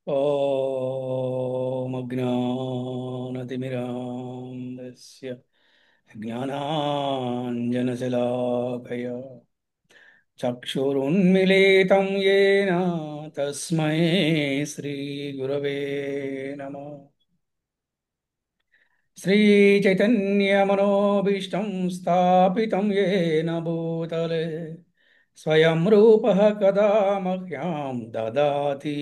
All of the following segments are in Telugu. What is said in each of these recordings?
ॐ अज्ञानतिमिरान्धस्य ज्ञानाञ्जनशलाकया चक्षुरुन्मिलितं येन तस्मै श्रीगुरवे नमः। श्रीचैतन्यमनोभीष्टं स्थापितं येन भूतले स्वयं रूपः कदा मह्यं ददाति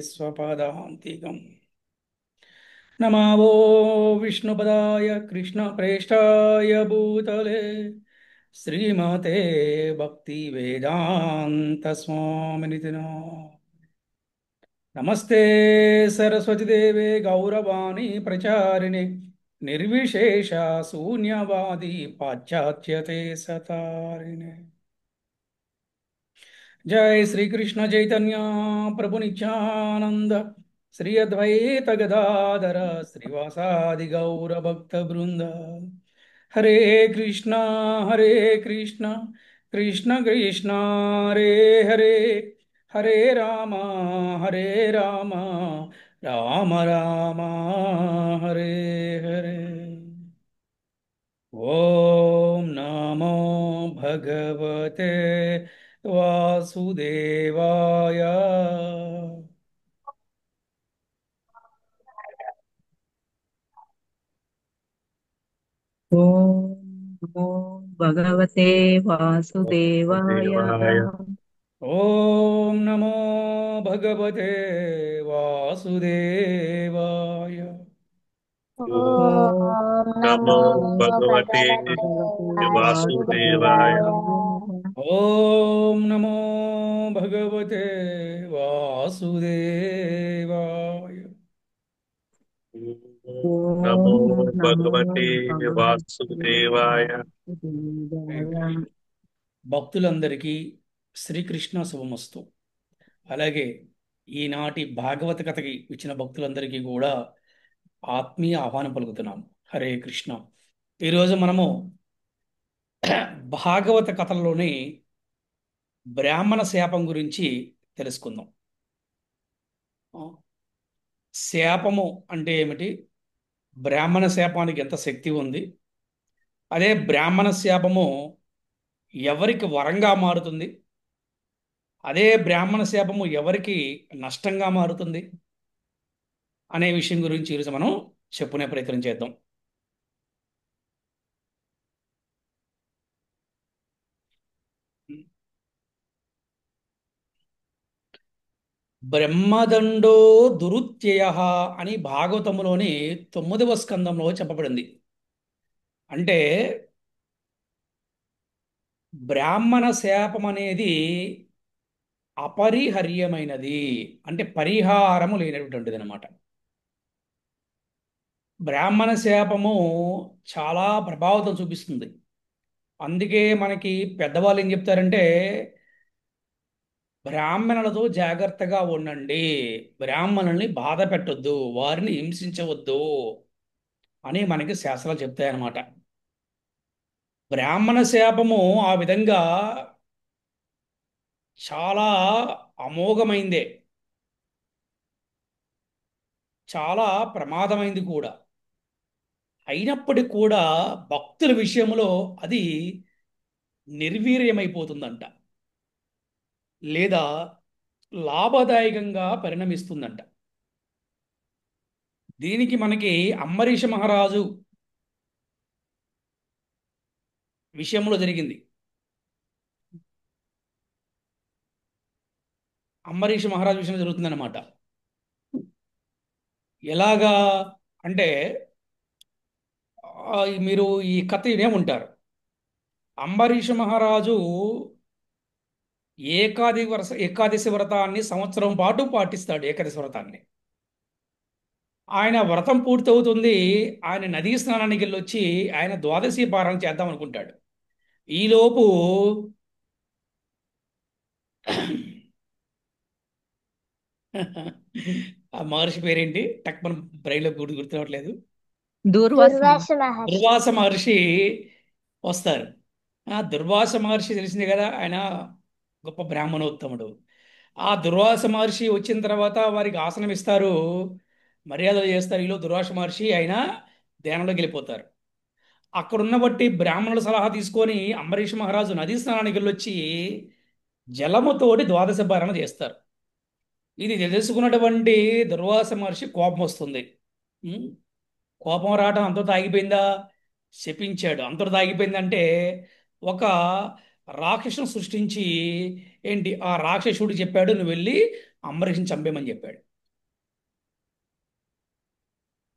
स्वपदान्तिकम्। नमो विष्णुपदाय कृष्णप्रेष्ठाय भूतले श्रीमते भक्तिवेदान्तस्वामिनिति नमः। नमस्ते सरस्वती देवे गौरवाणी प्रचारिणे निर्विशेष शून्यवादी पाश्चात्यते सतारिणे। जय श्री कृष्ण चैतन्य प्रभु नित्यानंद श्री अद्वैत गदाधर श्रीवासादि गौर भक्त वृंद। हरे कृष्णा कृष्ण कृष्ण हरे हरे, हरे हरे राम राम राम हरे हरे। ओम नमो भगवते वासुदेवाय। ॐ नमो भगवते वासुदेवाय। देवाय। ओम नमो भगवते वासुदेवाय। ॐ ॐ नमो नमो नमो भगवते भगवते भगवते वासुदेवाय। वासुदेवाय। वासुदेवाय। ओम नमो भगवते वासुदेवाय। नमो ॐ नमो भगवते भगवते वासुदेवाय। वासुदेवाय। భక్తులందరికీ శ్రీకృష్ణ శుభమస్తు. అలాగే ఈనాటి భాగవత కథకి ఇచ్చిన భక్తులందరికీ కూడా ఆత్మీయ ఆహ్వానం పలుకుతున్నాం. హరే కృష్ణ. ఈరోజు మనము భాగవత కథల్లోని బ్రాహ్మణ శాపం గురించి తెలుసుకుందాం. ఆ, శాపము అంటే ఏమిటి? బ్రాహ్మణ శాపానికి ఎంత శక్తి ఉంది? అదే బ్రాహ్మణ శాపము ఎవరికి వరంగా మారుతుంది? అదే బ్రాహ్మణ శాపము ఎవరికి నష్టంగా మారుతుంది అనే విషయం గురించి ఈరోజు మనం చెప్పుకునే ప్రయత్నం చేద్దాం. బ్రహ్మదండో దురుత్యయ అని భాగవతములోని 9వ స్కందంలో చెప్పబడింది. అంటే బ్రాహ్మణ శాపం అనేది అపరిహర్యమైనది, అంటే పరిహారము లేనటువంటిది అనమాట. బ్రాహ్మణ శాపము చాలా ప్రభావితం చూపిస్తుంది. అందుకే మనకి పెద్దవాళ్ళు ఏం చెప్తారంటే, బ్రాహ్మణులతో జాగ్రత్తగా ఉండండి, బ్రాహ్మణుల్ని బాధ పెట్టొద్దు, వారిని హింసించవద్దు అని మనకి శాస్త్రాలు చెప్తాయన్నమాట. బ్రాహ్మణ శాపము ఆ విధంగా చాలా అమోఘమైందే, చాలా ప్రమాదమైంది కూడా. అయినప్పటికీ కూడా భక్తుల విషయంలో అది నిర్వీర్యమైపోతుందంట, లేదా లాభదాయకంగా పరిణమిస్తుందంట. దీనికి మనకి అంబరీష మహారాజు విషయంలో జరిగింది. అంబరీష మహారాజు విషయంలో జరుగుతుందన్నమాట. ఎలాగా అంటే మీరు ఈ కథ వినే ఉంటారు. అంబరీష మహారాజు ఏకాదశి వ్రతాన్ని సంవత్సరం పాటు పాటిస్తాడు. ఏకాదశి వ్రతాన్ని ఆయన వ్రతం పూర్తవుతుంది, ఆయన నదీ స్నానానికి వెళ్ళొచ్చి ఆయన ద్వాదశి పారాయణ చేద్దాం అనుకుంటాడు. ఈలోపు ఆ మహర్షి పేరేంటి? టక్ మన బ్రెయిన్లో గుర్తురావట్లేదు. దూర్వాస దుర్వాస మహర్షి. దుర్వాస మహర్షి వస్తారు. ఆ దుర్వాస మహర్షి తెలిసిందే కదా, ఆయన గొప్ప బ్రాహ్మణోత్తముడు. ఆ దుర్వాస మహర్షి వచ్చిన తర్వాత వారికి ఆసనం ఇస్తారు, మర్యాదలు చేస్తారు. ఈలో దుర్వాస మహర్షి ఆయన ధ్యానంలోకి వెళ్ళిపోతారు. అక్కడున్న బట్టి బ్రాహ్మణుల సలహా తీసుకొని అంబరీష్ మహారాజు నదీ స్నానానికి వెళ్ళొచ్చి జలముతోటి ద్వాదశ పారణ చేస్తారు. ఇది తెలుసుకున్నటువంటి దుర్వాస మహర్షి కోపం వస్తుంది. ఉం? కోపం రావడం అంతటితో ఆగిపోయిందా? శపించాడు. అంతటితో ఆగిపోయిందంటే ఒక రాక్షసుని సృష్టించి ఏంటి ఆ రాక్షసుడు చెప్పాడు, నువ్వు వెళ్ళి అంబరీషుని చంపేమని చెప్పాడు.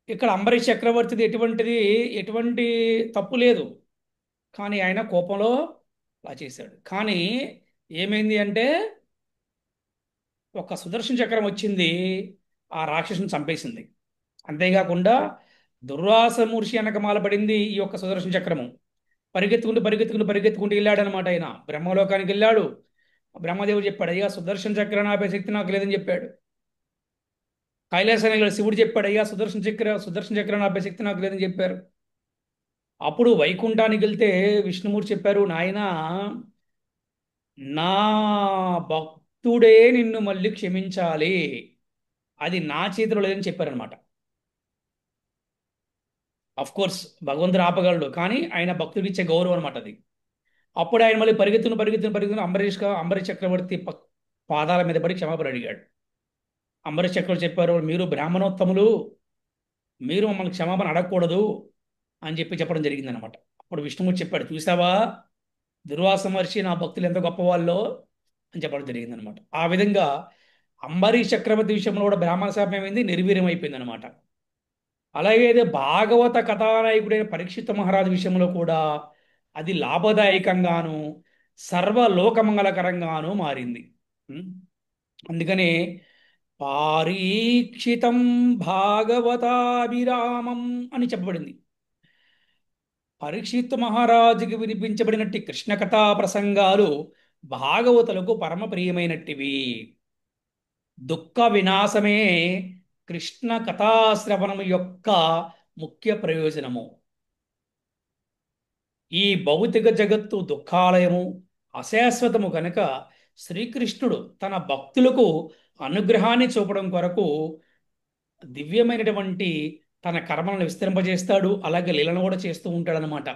ఇక్కడ అంబరీష్ చక్రవర్తిది ఎటువంటి తప్పు లేదు, కానీ ఆయన కోపంలో అలా చేశాడు. కానీ ఏమైంది అంటే ఒక సుదర్శన చక్రం వచ్చింది, ఆ రాక్షసుని చంపేసింది. అంతేకాకుండా దుర్వాస మూర్షి వెనకమాల పడింది ఈ యొక్క సుదర్శన చక్రము. పరిగెత్తుకుంటూ పరిగెత్తుకుంటూ పరిగెత్తుకుంటూ వెళ్ళాడనమాట. ఆయన బ్రహ్మలోకానికి వెళ్ళాడు. బ్రహ్మదేవుడు చెప్పాడు, అయ్యా సుదర్శన చక్రాన్ని ఆపే శక్తి నాకు లేదని చెప్పాడు. కైలాసానికి వెళ్ళి శివుడు చెప్పాడు, అయ్యా సుదర్శన చక్రాన్ని ఆపే శక్తి నాకు లేదని చెప్పారు. అప్పుడు వైకుంఠానికి వెళ్తే విష్ణుమూర్తి చెప్పారు, నాయనా నా భక్తుడే నిన్ను మళ్ళీ క్షమించాలి, అది నా చేతిలో లేదని చెప్పారనమాట. అఫ్ కోర్స్ భగవంతుడు ఆపగలడు, కానీ ఆయన భక్తుడికి ఇచ్చే గౌరవం అనమాట అది. అప్పుడు ఆయన మళ్ళీ పరిగెత్తును అంబరీష్ చక్రవర్తి పాదాల మీద పడి క్షమాపణ అడిగాడు. అంబరీష్ చక్రవర్తి చెప్పారు, మీరు బ్రాహ్మణోత్తములు, మీరు మమ్మల్ని క్షమాపణ అడగకూడదు అని చెప్పడం జరిగిందనమాట. అప్పుడు విష్ణుమూర్తి చెప్పాడు, చూసావా దుర్వాస మహర్షి నా భక్తులు ఎంత గొప్పవాళ్ళో అని చెప్పడం జరిగిందనమాట. ఆ విధంగా అంబరీష్ చక్రవర్తి విషయంలో కూడా బ్రాహ్మణ శాపం ఏమైంది, నిర్వీర్యం అయిపోయింది అనమాట. అలాగే అదే భాగవత కథానాయకుడైన పరీక్షిత్ మహారాజు విషయంలో కూడా అది లాభదాయకంగాను సర్వలోకమంగళకరంగాను మారింది. ఉం? అందుకనే పారీక్షితం భాగవతాభిరామం అని చెప్పబడింది. పరీక్షిత్ మహారాజుకి వినిపించబడినట్టి కృష్ణ కథా ప్రసంగాలు భాగవతులకు పరమ ప్రియమైనట్టివి. దుఃఖ వినాశమే కృష్ణ కథాశ్రవణం యొక్క ముఖ్య ప్రయోజనము. ఈ భౌతిక జగత్తు దుఃఖాలయము, అశాశ్వతము కనుక శ్రీకృష్ణుడు తన భక్తులకు అనుగ్రహాన్ని చూపడం కొరకు దివ్యమైనటువంటి తన కర్మలను విస్తరింపజేస్తాడు. అలాగే లీలను కూడా చేస్తూ ఉంటాడనమాట.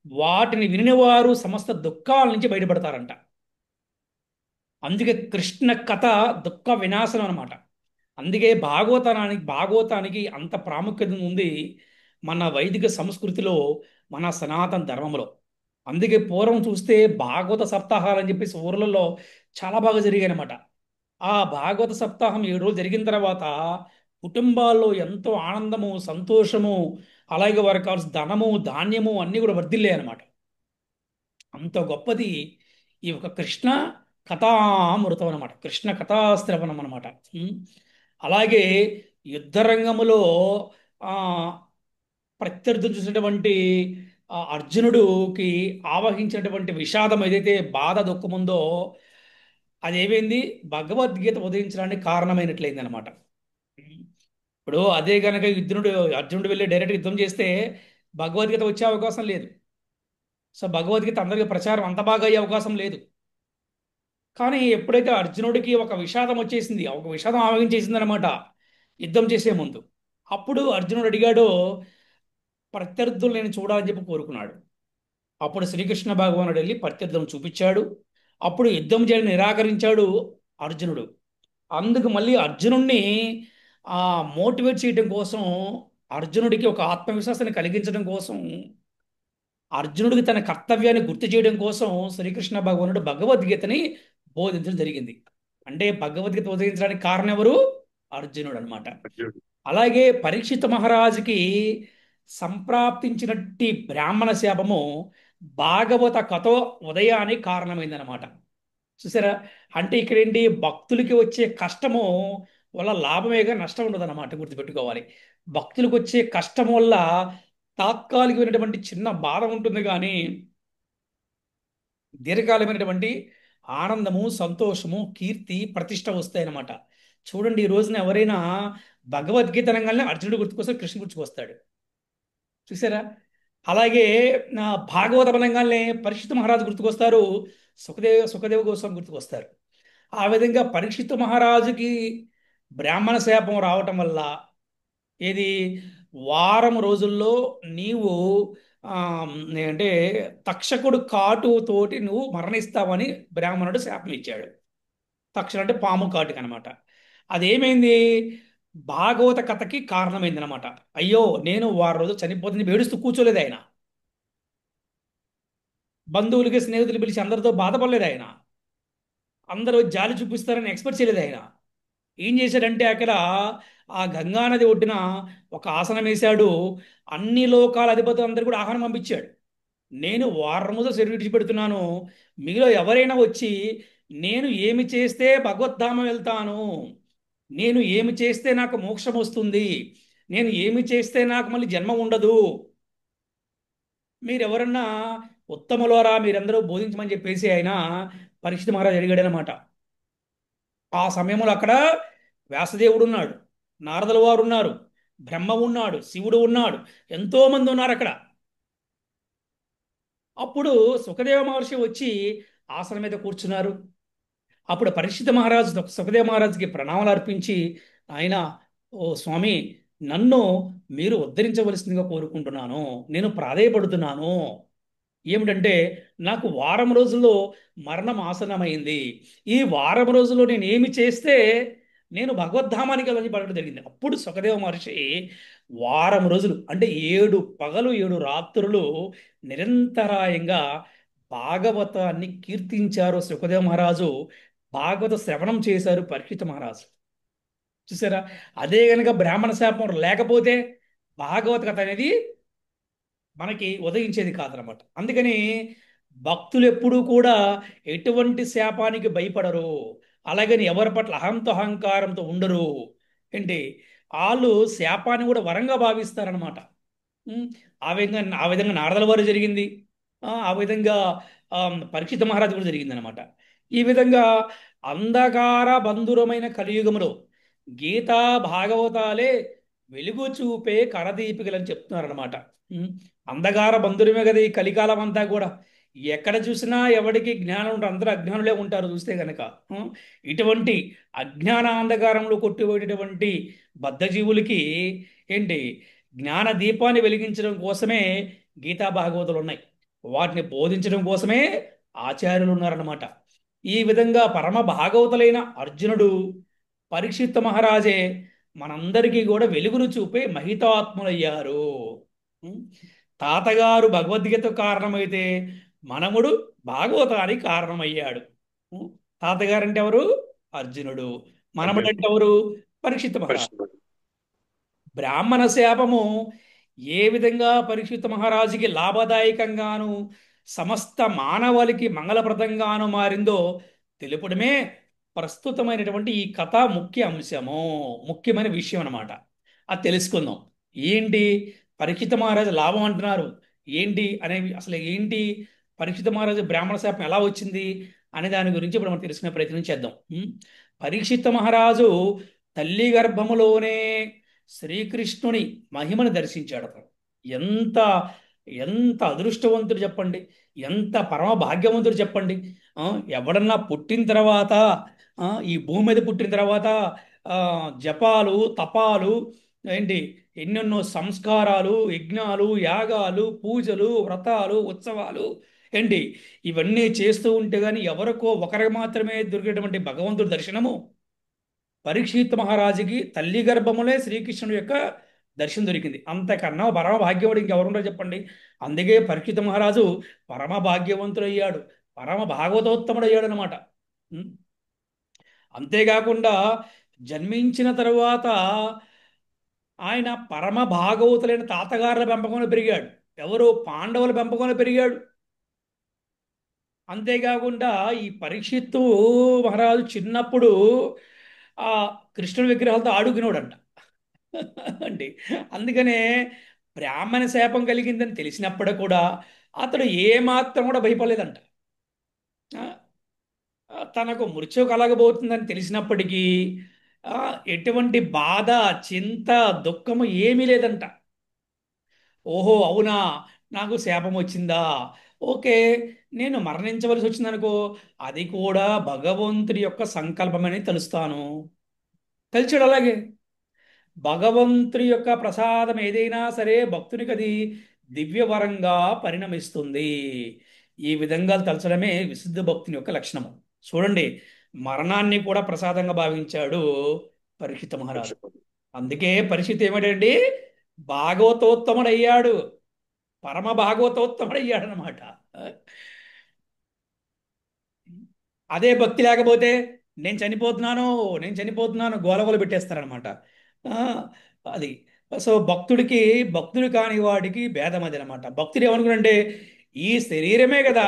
వాటిని వినినవారు సమస్త దుఃఖాల నుంచి బయటపడతారంట. అందుకే కృష్ణ కథ దుఃఖ వినాశనం అనమాట. అందుకే భాగవతానికి అంత ప్రాముఖ్యత ఉంది మన వైదిక సంస్కృతిలో, మన సనాతన ధర్మంలో. అందుకే పూర్వం చూస్తే భాగవత సప్తాహాలు అని చెప్పేసి ఊర్లలో చాలా బాగా జరిగాయి అనమాట. ఆ భాగవత సప్తాహం 7 రోజులు జరిగిన తర్వాత కుటుంబాల్లో ఎంతో ఆనందము, సంతోషము, అలాగే వారికి కావాల్సిన ధనము, ధాన్యము అన్నీ కూడా వర్ధిల్లాయి అనమాట. అంత గొప్పది ఈ ఒక కృష్ణ కథామృతం అనమాట, కృష్ణ కథాశ్రవణం అనమాట. అలాగే యుద్ధరంగములో ఆ ప్రత్యర్థులు చూసినటువంటి అర్జునుడికి ఆవహించినటువంటి విషాదం ఏదైతే బాధ దుఃఖం ఉందో అదేమైంది, భగవద్గీత ఉదయించడానికి కారణమైనట్లయింది అనమాట. ఇప్పుడు అదే గనక అర్జునుడు వెళ్ళి డైరెక్ట్ యుద్ధం చేస్తే భగవద్గీత వచ్చే అవకాశం లేదు. సో భగవద్గీత అందరికీ ప్రచారం అంత బాగా అయ్యే అవకాశం లేదు. కానీ ఎప్పుడైతే అర్జునుడికి ఒక విషాదం వచ్చేసింది, ఒక విషాదం ఆవహించేసింది అనమాట యుద్ధం చేసే ముందు, అప్పుడు అర్జునుడు అడిగాడు, ప్రత్యర్థులు నేను చూడాలని చెప్పి కోరుకున్నాడు. అప్పుడు శ్రీకృష్ణ భగవానుడు వెళ్ళి ప్రత్యర్థులను చూపించాడు. అప్పుడు యుద్ధం చేయడం నిరాకరించాడు అర్జునుడు. అందుకు మళ్ళీ అర్జునుడిని మోటివేట్ చేయడం కోసం, అర్జునుడికి ఒక ఆత్మవిశ్వాసాన్ని కలిగించడం కోసం, అర్జునుడికి తన కర్తవ్యాన్ని గుర్తు చేయడం కోసం శ్రీకృష్ణ భగవానుడు భగవద్గీతని బోధించడం జరిగింది. అంటే భగవద్గీత బోధించడానికి కారణం ఎవరు? అర్జునుడు అనమాట. అర్జునుడు. అలాగే పరీక్షిత్ మహారాజుకి సంప్రాప్తించినట్టి బ్రాహ్మణ శాపము భాగవత కథ ఉదయానికి కారణమైందనమాట. చూసారా? అంటే ఇక్కడ ఏంటి, భక్తులకి వచ్చే కష్టము వల్ల లాభమేగా, నష్టం ఉండదు అనమాట. గుర్తుపెట్టుకోవాలి. భక్తులకు వచ్చే కష్టం వల్ల తాత్కాలికమైనటువంటి చిన్న బాధ ఉంటుంది, కానీ దీర్ఘకాలమైనటువంటి ఆనందము, సంతోషము, కీర్తి, ప్రతిష్ట వస్తాయన్నమాట. చూడండి, ఈ రోజున ఎవరైనా భగవద్గీత అనగానే అర్జునుడు గుర్తుకొస్తాడు, కృష్ణుడు గుర్తుకొస్తాడు. చూసారా? అలాగే భాగవత అనగానే పరీక్షిత్ మహారాజు గుర్తుకొస్తారు, సుఖదేవ గోస్వామి గుర్తుకొస్తారు. ఆ విధంగా పరీక్షిత్ మహారాజుకి బ్రాహ్మణ శాపం రావటం వల్ల ఏది వారం రోజుల్లో నీవు ఆ, అంటే తక్షకుడు కాటుతోటి నువ్వు మరణిస్తావని బ్రాహ్మణుడు శాపం ఇచ్చాడు. తక్షణం అంటే పాము కాటుకి అనమాట. అదేమైంది, భాగవత కథకి కారణమైంది అనమాట. అయ్యో నేను వారం రోజులు చనిపోతుంది ఏడుస్తూ కూర్చోలేదు ఆయన. బంధువులకి స్నేహితులు పిలిచి అందరితో బాధపడలేదు ఆయన. అందరూ జాలి చూపిస్తారని ఎక్స్పెక్ట్ చేయలేదు ఆయన. ఏం చేశాడంటే అక్కడ ఆ గంగా నది ఒడ్డున ఒక ఆసనం వేశాడు. అన్ని లోకాల అధిపతులందరూ కూడా ఆహ్వానం పంపించాడు. నేను వారం రోజులు శరీరం విడిచిపెడుతున్నాను, మీలో ఎవరైనా వచ్చి నేను ఏమి చేస్తే భగవద్ధామం వెళ్తాను, నేను ఏమి చేస్తే నాకు మోక్షం వస్తుంది, నేను ఏమి చేస్తే నాకు మళ్ళీ జన్మ ఉండదు, మీరెవరన్నా ఉత్తములోరా మీరందరూ బోధించమని చెప్పేసి ఆయన పరీక్షిత్ మహారాజు అడిగాడనమాట. ఆ సమయంలో అక్కడ వ్యాసదేవుడు ఉన్నాడు, నారదుల వారు ఉన్నారు, బ్రహ్మ ఉన్నాడు, శివుడు ఉన్నాడు, ఎంతో మంది ఉన్నారు అక్కడ. అప్పుడు సుఖదేవ మహర్షి వచ్చి ఆసనం మీద కూర్చున్నారు. అప్పుడు పరీక్షిత మహారాజు సుఖదేవ మహారాజుకి ప్రణామాలు అర్పించి, ఆయన ఓ స్వామి, నన్ను మీరు ఉద్ధరించవలసిందిగా కోరుకుంటున్నాను, నేను ప్రాధేయపడుతున్నాను. ఏమిటంటే నాకు వారం రోజుల్లో మరణం ఆసన్నమైంది. ఈ వారం రోజుల్లో నేను ఏమి చేస్తే నేను భగవద్ధామానికి వెళ్ళని పడడం జరిగింది. అప్పుడు సుఖదేవ మహర్షి వారం రోజులు అంటే 7 పగలు 7 రాత్రులు నిరంతరాయంగా భాగవతాన్ని కీర్తించారు సుఖదేవ మహారాజు. భాగవత శ్రవణం చేశారు పరీక్షిత మహారాజు. చూసారా? అదే గనక బ్రాహ్మణ శాపం లేకపోతే భాగవత కథ అనేది మనకి ఉదయించేది కాదనమాట. అందుకని భక్తులు ఎప్పుడూ కూడా ఎటువంటి శాపానికి భయపడరు. అలాగని ఎవరి పట్ల అహంకారంతో ఉండరు. ఏంటి, వాళ్ళు శాపాన్ని కూడా వరంగా భావిస్తారనమాట. ఉమ్, ఆ విధంగా నారదల వారు జరిగింది. ఆ విధంగా పరీక్షిత మహారాజు కూడా జరిగింది అనమాట. ఈ విధంగా అంధకార బంధురమైన కలియుగములో గీతా భాగవతాలే వెలుగు చూపే కరదీపికలని చెప్తున్నారనమాట. అంధకార బంధురమే కదా ఈ కలికాలం అంతా కూడా. ఎక్కడ చూసినా ఎవరికి జ్ఞానం ఉంటారు, అందరూ అజ్ఞానులే ఉంటారు చూస్తే గనక. ఉం, ఇటువంటి అజ్ఞాన అంధకారంలో కొట్టిపోయేటటువంటి బద్ధజీవులకి ఏంటి, జ్ఞాన దీపాన్ని వెలిగించడం కోసమే గీతా భాగవతులు ఉన్నాయి. వాటిని బోధించడం కోసమే ఆచార్యులు ఉన్నారన్నమాట. ఈ విధంగా పరమ భాగవతులైన అర్జునుడు, పరీక్షిత్ మహారాజే మనందరికీ కూడా వెలుగును చూపే మహితాత్ములయ్యారు. ఉం? తాతగారు భగవద్గీత కారణమైతే మనముడు భాగవతానికి కారణమయ్యాడు. ఉం? తాతగారు అంటే ఎవరు? అర్జునుడు. మనముడు అర్జునుడు. అంటే ఎవరు? పరీక్షిత్ మహారాజు. కృష్ణుడు. బ్రాహ్మణ శాపము ఏ విధంగా పరీక్షిత్ మహారాజుకి లాభదాయకంగాను సమస్త మానవాళికి మంగళప్రదంగాను మారిందో తెలుపడమే ప్రస్తుతమైనటువంటి ఈ కథ ముఖ్య అంశము, ముఖ్యమైన విషయం అన్నమాట. అది తెలుసుకుందాం. ఏంటి పరీక్షిత్ మహారాజు లాభం అంటున్నారు, ఏంటి అనేవి, అసలు ఏంటి పరీక్షిత్ మహారాజు బ్రాహ్మణ శాపం ఎలా వచ్చింది అనే దాని గురించి ఇప్పుడు మనం తెలుసుకునే ప్రయత్నం చేద్దాం. పరీక్షిత్ మహారాజు తల్లి గర్భములోనే శ్రీకృష్ణుని మహిమను దర్శించాడు అతను. ఎంత ఎంత అదృష్టవంతుడు చెప్పండి, ఎంత పరమ భాగ్యవంతుడు చెప్పండి. ఆ, ఎవడన్నా పుట్టిన తర్వాత, ఈ భూమి మీద పుట్టిన తర్వాత ఆ, జపాలు తపాలు ఏంటి, ఎన్నెన్నో సంస్కారాలు, యజ్ఞాలు, యాగాలు, పూజలు, వ్రతాలు, ఉత్సవాలు ఏంటి, ఇవన్నీ చేస్తూ ఉంటే కానీ ఎవరికో ఒకరికి మాత్రమే దొరికేటువంటి భగవంతుడి దర్శనము పరీక్షిత్ మహారాజుకి తల్లి గర్భములే శ్రీకృష్ణుడి యొక్క దర్శనం దొరికింది. అంతకన్నా పరమ భాగ్యవంతుడు ఇంకెవరుండో చెప్పండి. అందుకే పరీక్షిత్ మహారాజు పరమ భాగ్యవంతుడయ్యాడు, పరమ భాగవతోత్తముడు అయ్యాడు అనమాట. అంతేకాకుండా జన్మించిన తరువాత ఆయన పరమ భాగవతులైన తాతగారుల పెంపకంలో పెరిగాడు. ఎవరు? పాండవుల పెంపకంలో పెరిగాడు. అంతేకాకుండా ఈ పరీక్షిత్తు మహారాజు చిన్నప్పుడు ఆ కృష్ణుడి విగ్రహాలతో ఆడుకునేవాడంట అండి. అందుకనే బ్రాహ్మణ శాపం కలిగిందని తెలిసినప్పుడు కూడా అతడు ఏమాత్రం కూడా భయపడలేదంట. ఆ, తనకు మృత్యు కలగబోతుందని తెలిసినప్పటికీ ఆ, ఎటువంటి బాధ, చింత, దుఃఖము ఏమీ లేదంట. ఓహో అవునా, నాకు శాపం వచ్చిందా, ఓకే, నేను మరణించవలసి వచ్చిందనుకో, అది కూడా భగవంతుడి యొక్క సంకల్పమని తెలుస్తాను. తెలిసాడు అలాగే. భగవంతుడి యొక్క ప్రసాదం ఏదైనా సరే భక్తునికి అది దివ్యవరంగా పరిణమిస్తుంది. ఈ విధంగా తలచడమే విశుద్ధ భక్తుని యొక్క లక్షణము. చూడండి, మరణాన్ని కూడా ప్రసాదంగా భావించాడు పరీక్షిత మహారాజు. అందుకే పరిస్థితి ఏమిటండి, భాగవతోత్తముడయ్యాడు. పరమ భాగవతోత్తముడయ్యాడు అనమాట. అదే భక్తి లేకపోతే నేను చనిపోతున్నాను, నేను చనిపోతున్నాను గోలగోల పెట్టేస్తారనమాట. ఆ, అది. సో భక్తుడికి, భక్తుడు కాని వాడికి భేదం అది అనమాట. భక్తుడు ఏమనుకునంటే ఈ శరీరమే కదా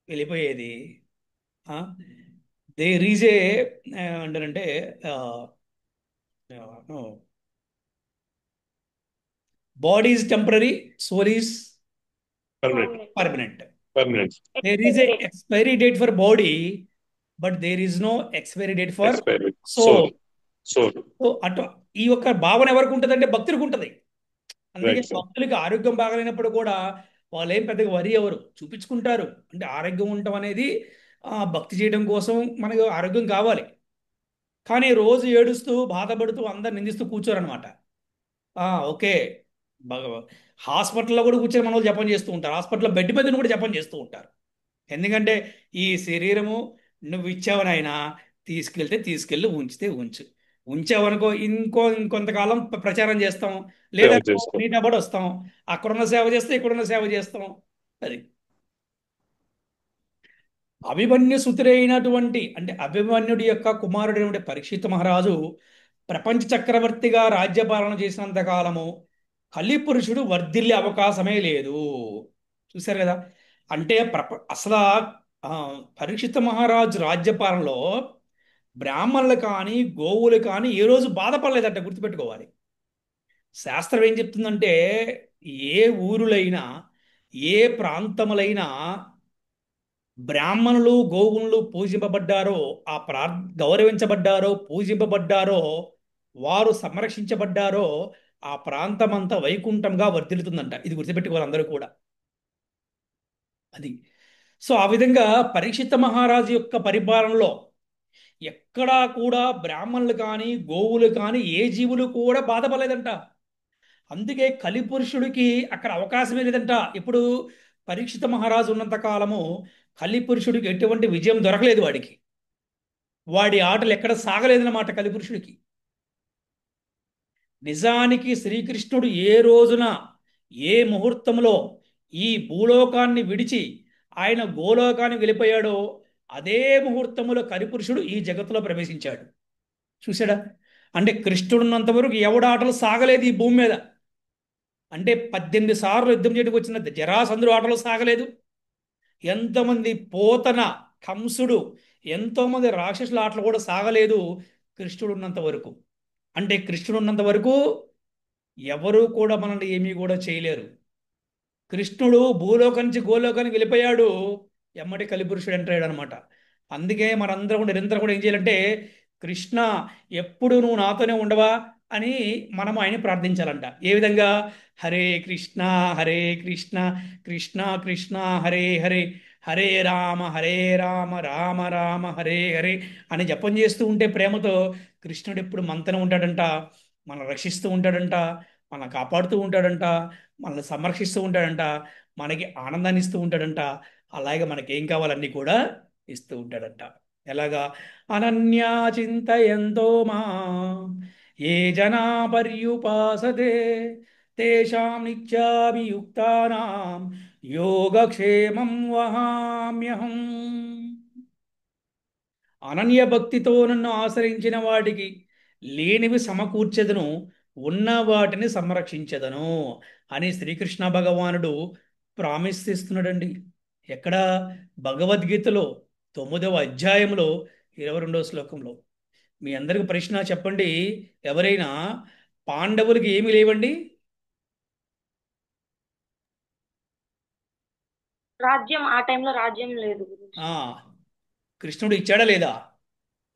వెళ్ళిపోయేది. దేర్ ఈజ్ ఏ అంటారంటే body is temporary, soul is permanent. Permanent. Permanent. There is a expiry date for body, but there is no expiry date for expiry. Soul. Soul. Soul. So అటు ఈ యొక్క భావన ఎవరికి ఉంటుంది అంటే భక్తుడికి ఉంటుంది. అందుకే రైట్ సార్. భక్తులకి ఆరోగ్యం బాగలేనప్పుడు కూడా వాళ్ళు ఏం పెద్దగా వరి ఎవరు చూపించుకుంటారు. అంటే ఆరోగ్యం ఉండటం అనేది భక్తి చేయడం కోసం మనకు ఆరోగ్యం కావాలి. కానీ రోజు ఏడుస్తూ బాధపడుతూ అందరు నిందిస్తూ కూర్చోరనమాట. ఓకే, భగ హాస్పిటల్లో కూడా కూర్చొని మన వాళ్ళు జపం చేస్తూ ఉంటారు. హాస్పిటల్లో బెడ్ మీద కూడా జపం చేస్తూ ఉంటారు. ఎందుకంటే ఈ శరీరము నువ్వు ఇచ్చావనైనా, తీసుకెళ్తే తీసుకెళ్ళి, ఉంచితే ఉంచు. ఉంచావనుకో ఇంకొంతకాలం ప్రచారం చేస్తాం, సేవ లేదనుకో చేస్తాం. నీతో పాటు వస్తాం. అక్కడున్న సేవ చేస్తే ఇక్కడున్న సేవ చేస్తాం. అది అభిమన్యు సుతుడైనటువంటి, అంటే అభిమన్యుడి యొక్క కుమారుడైనటువంటి పరీక్షిత్ మహారాజు ప్రపంచ చక్రవర్తిగా రాజ్యపాలన చేసినంత కాలము కలిపురుషుడు వర్ధిల్లే అవకాశమే లేదు. చూశారు కదా. అంటే అసలు ఆ, పరీక్షిత మహారాజు రాజ్యపాలనలో బ్రాహ్మణులు కానీ గోవులు కానీ ఏ రోజు బాధపడలేదంట, గుర్తుపెట్టుకోవాలి. శాస్త్రం ఏం చెప్తుందంటే ఏ ఊరులైనా, ఏ ప్రాంతములైనా బ్రాహ్మణులు గోవులు పూజింపబడ్డారో, ఆ గౌరవించబడ్డారో, పూజింపబడ్డారో, వారు సంరక్షించబడ్డారో, ఆ ప్రాంతమంతా వైకుంఠంగా వర్ధిల్లుతుందంట. ఇది గుర్తుపెట్టుకోవాలి అందరూ కూడా. అది. సో ఆ విధంగా పరీక్షిత మహారాజు యొక్క పరిపాలనలో ఎక్కడా కూడా బ్రాహ్మణులు కానీ గోవులు కానీ ఏ జీవులు కూడా బాధపడలేదంట. అందుకే కలిపురుషుడికి అక్కడ అవకాశమే లేదంట. ఇప్పుడు పరీక్షిత మహారాజు ఉన్నంత కాలము కలిపురుషుడికి ఎటువంటి విజయం దొరకలేదు. వాడి ఆటలు ఎక్కడ సాగలేదన్నమాట కలిపురుషుడికి. నిజానికి శ్రీకృష్ణుడు ఏ రోజున, ఏ ముహూర్తంలో ఈ భూలోకాన్ని విడిచి ఆయన గోలోకాన్ని వెళ్ళిపోయాడో అదే ముహూర్తంలో కలిపురుషుడు ఈ జగత్తులో ప్రవేశించాడు. చూసాడా. అంటే కృష్ణుడున్నంత వరకు ఎవడ ఆటలు సాగలేదు ఈ భూమి మీద. అంటే 18 సార్లు యుద్ధం చేయడానికి వచ్చిన జరాసంధుడు ఆటలు సాగలేదు. ఎంతమంది పోతన, కంసుడు, ఎంతోమంది రాక్షసుల ఆటలు కూడా సాగలేదు కృష్ణుడు ఉన్నంత వరకు. అంటే కృష్ణుడు ఉన్నంత వరకు ఎవరు కూడా మనల్ని ఏమీ కూడా చేయలేరు. కృష్ణుడు భూలోకం నుంచి గోలోకానికి వెళ్ళిపోయాడు, ఎమ్మటి కలిపురుషుడు ఎంటర్ అయ్యాడు అనమాట. అందుకే మనందరం కూడా నిరంతరం కూడా ఏం చేయాలంటే, కృష్ణ ఎప్పుడు నువ్వు నాతోనే ఉండవా అని మనం ఆయన ప్రార్థించాలంట. ఏ విధంగా? హరే కృష్ణ హరే కృష్ణ కృష్ణ కృష్ణ హరే హరే, హరే రామ రామ రామ హరే హరే అని జపం చేస్తూ ఉంటే ప్రేమతో కృష్ణుడు ఎప్పుడు మనతోనే ఉంటాడంట. మనం రక్షిస్తూ ఉంటాడంట, మనం కాపాడుతూ ఉంటాడంట, మనల్ని సంరక్షిస్తూ ఉంటాడంట, మనకి ఆనందాన్ని ఇస్తూ ఉంటాడంట. అలాగే మనకి ఏం కావాలన్నీ కూడా ఇస్తూ ఉంటాడంట. ఎలాగా? అనన్యా చింతయంతో మా ఏ జనా పర్యుపాసతే తేషాం నిత్యాభియుక్తానాం యోగక్షేమం వహామ్యహం. అనన్య భక్తితో నన్ను ఆశ్రయించిన వాడికి లేనివి సమకూర్చెదను, ఉన్న వాటిని సంరక్షించెదను అని శ్రీకృష్ణ భగవానుడు ప్రామిస్ ఇస్తున్నాడండి. ఎక్కడ? భగవద్గీతలో 9వ అధ్యాయంలో 22వ శ్లోకంలో. మీ అందరికి ప్రశ్న చెప్పండి, ఎవరైనా పాండవులకి ఏమీ లేవండి? రాజ్యం ఆ టైంలో రాజ్యం లేదు గురించి ఆ కృష్ణుడు ఇచ్చాడా లేదా?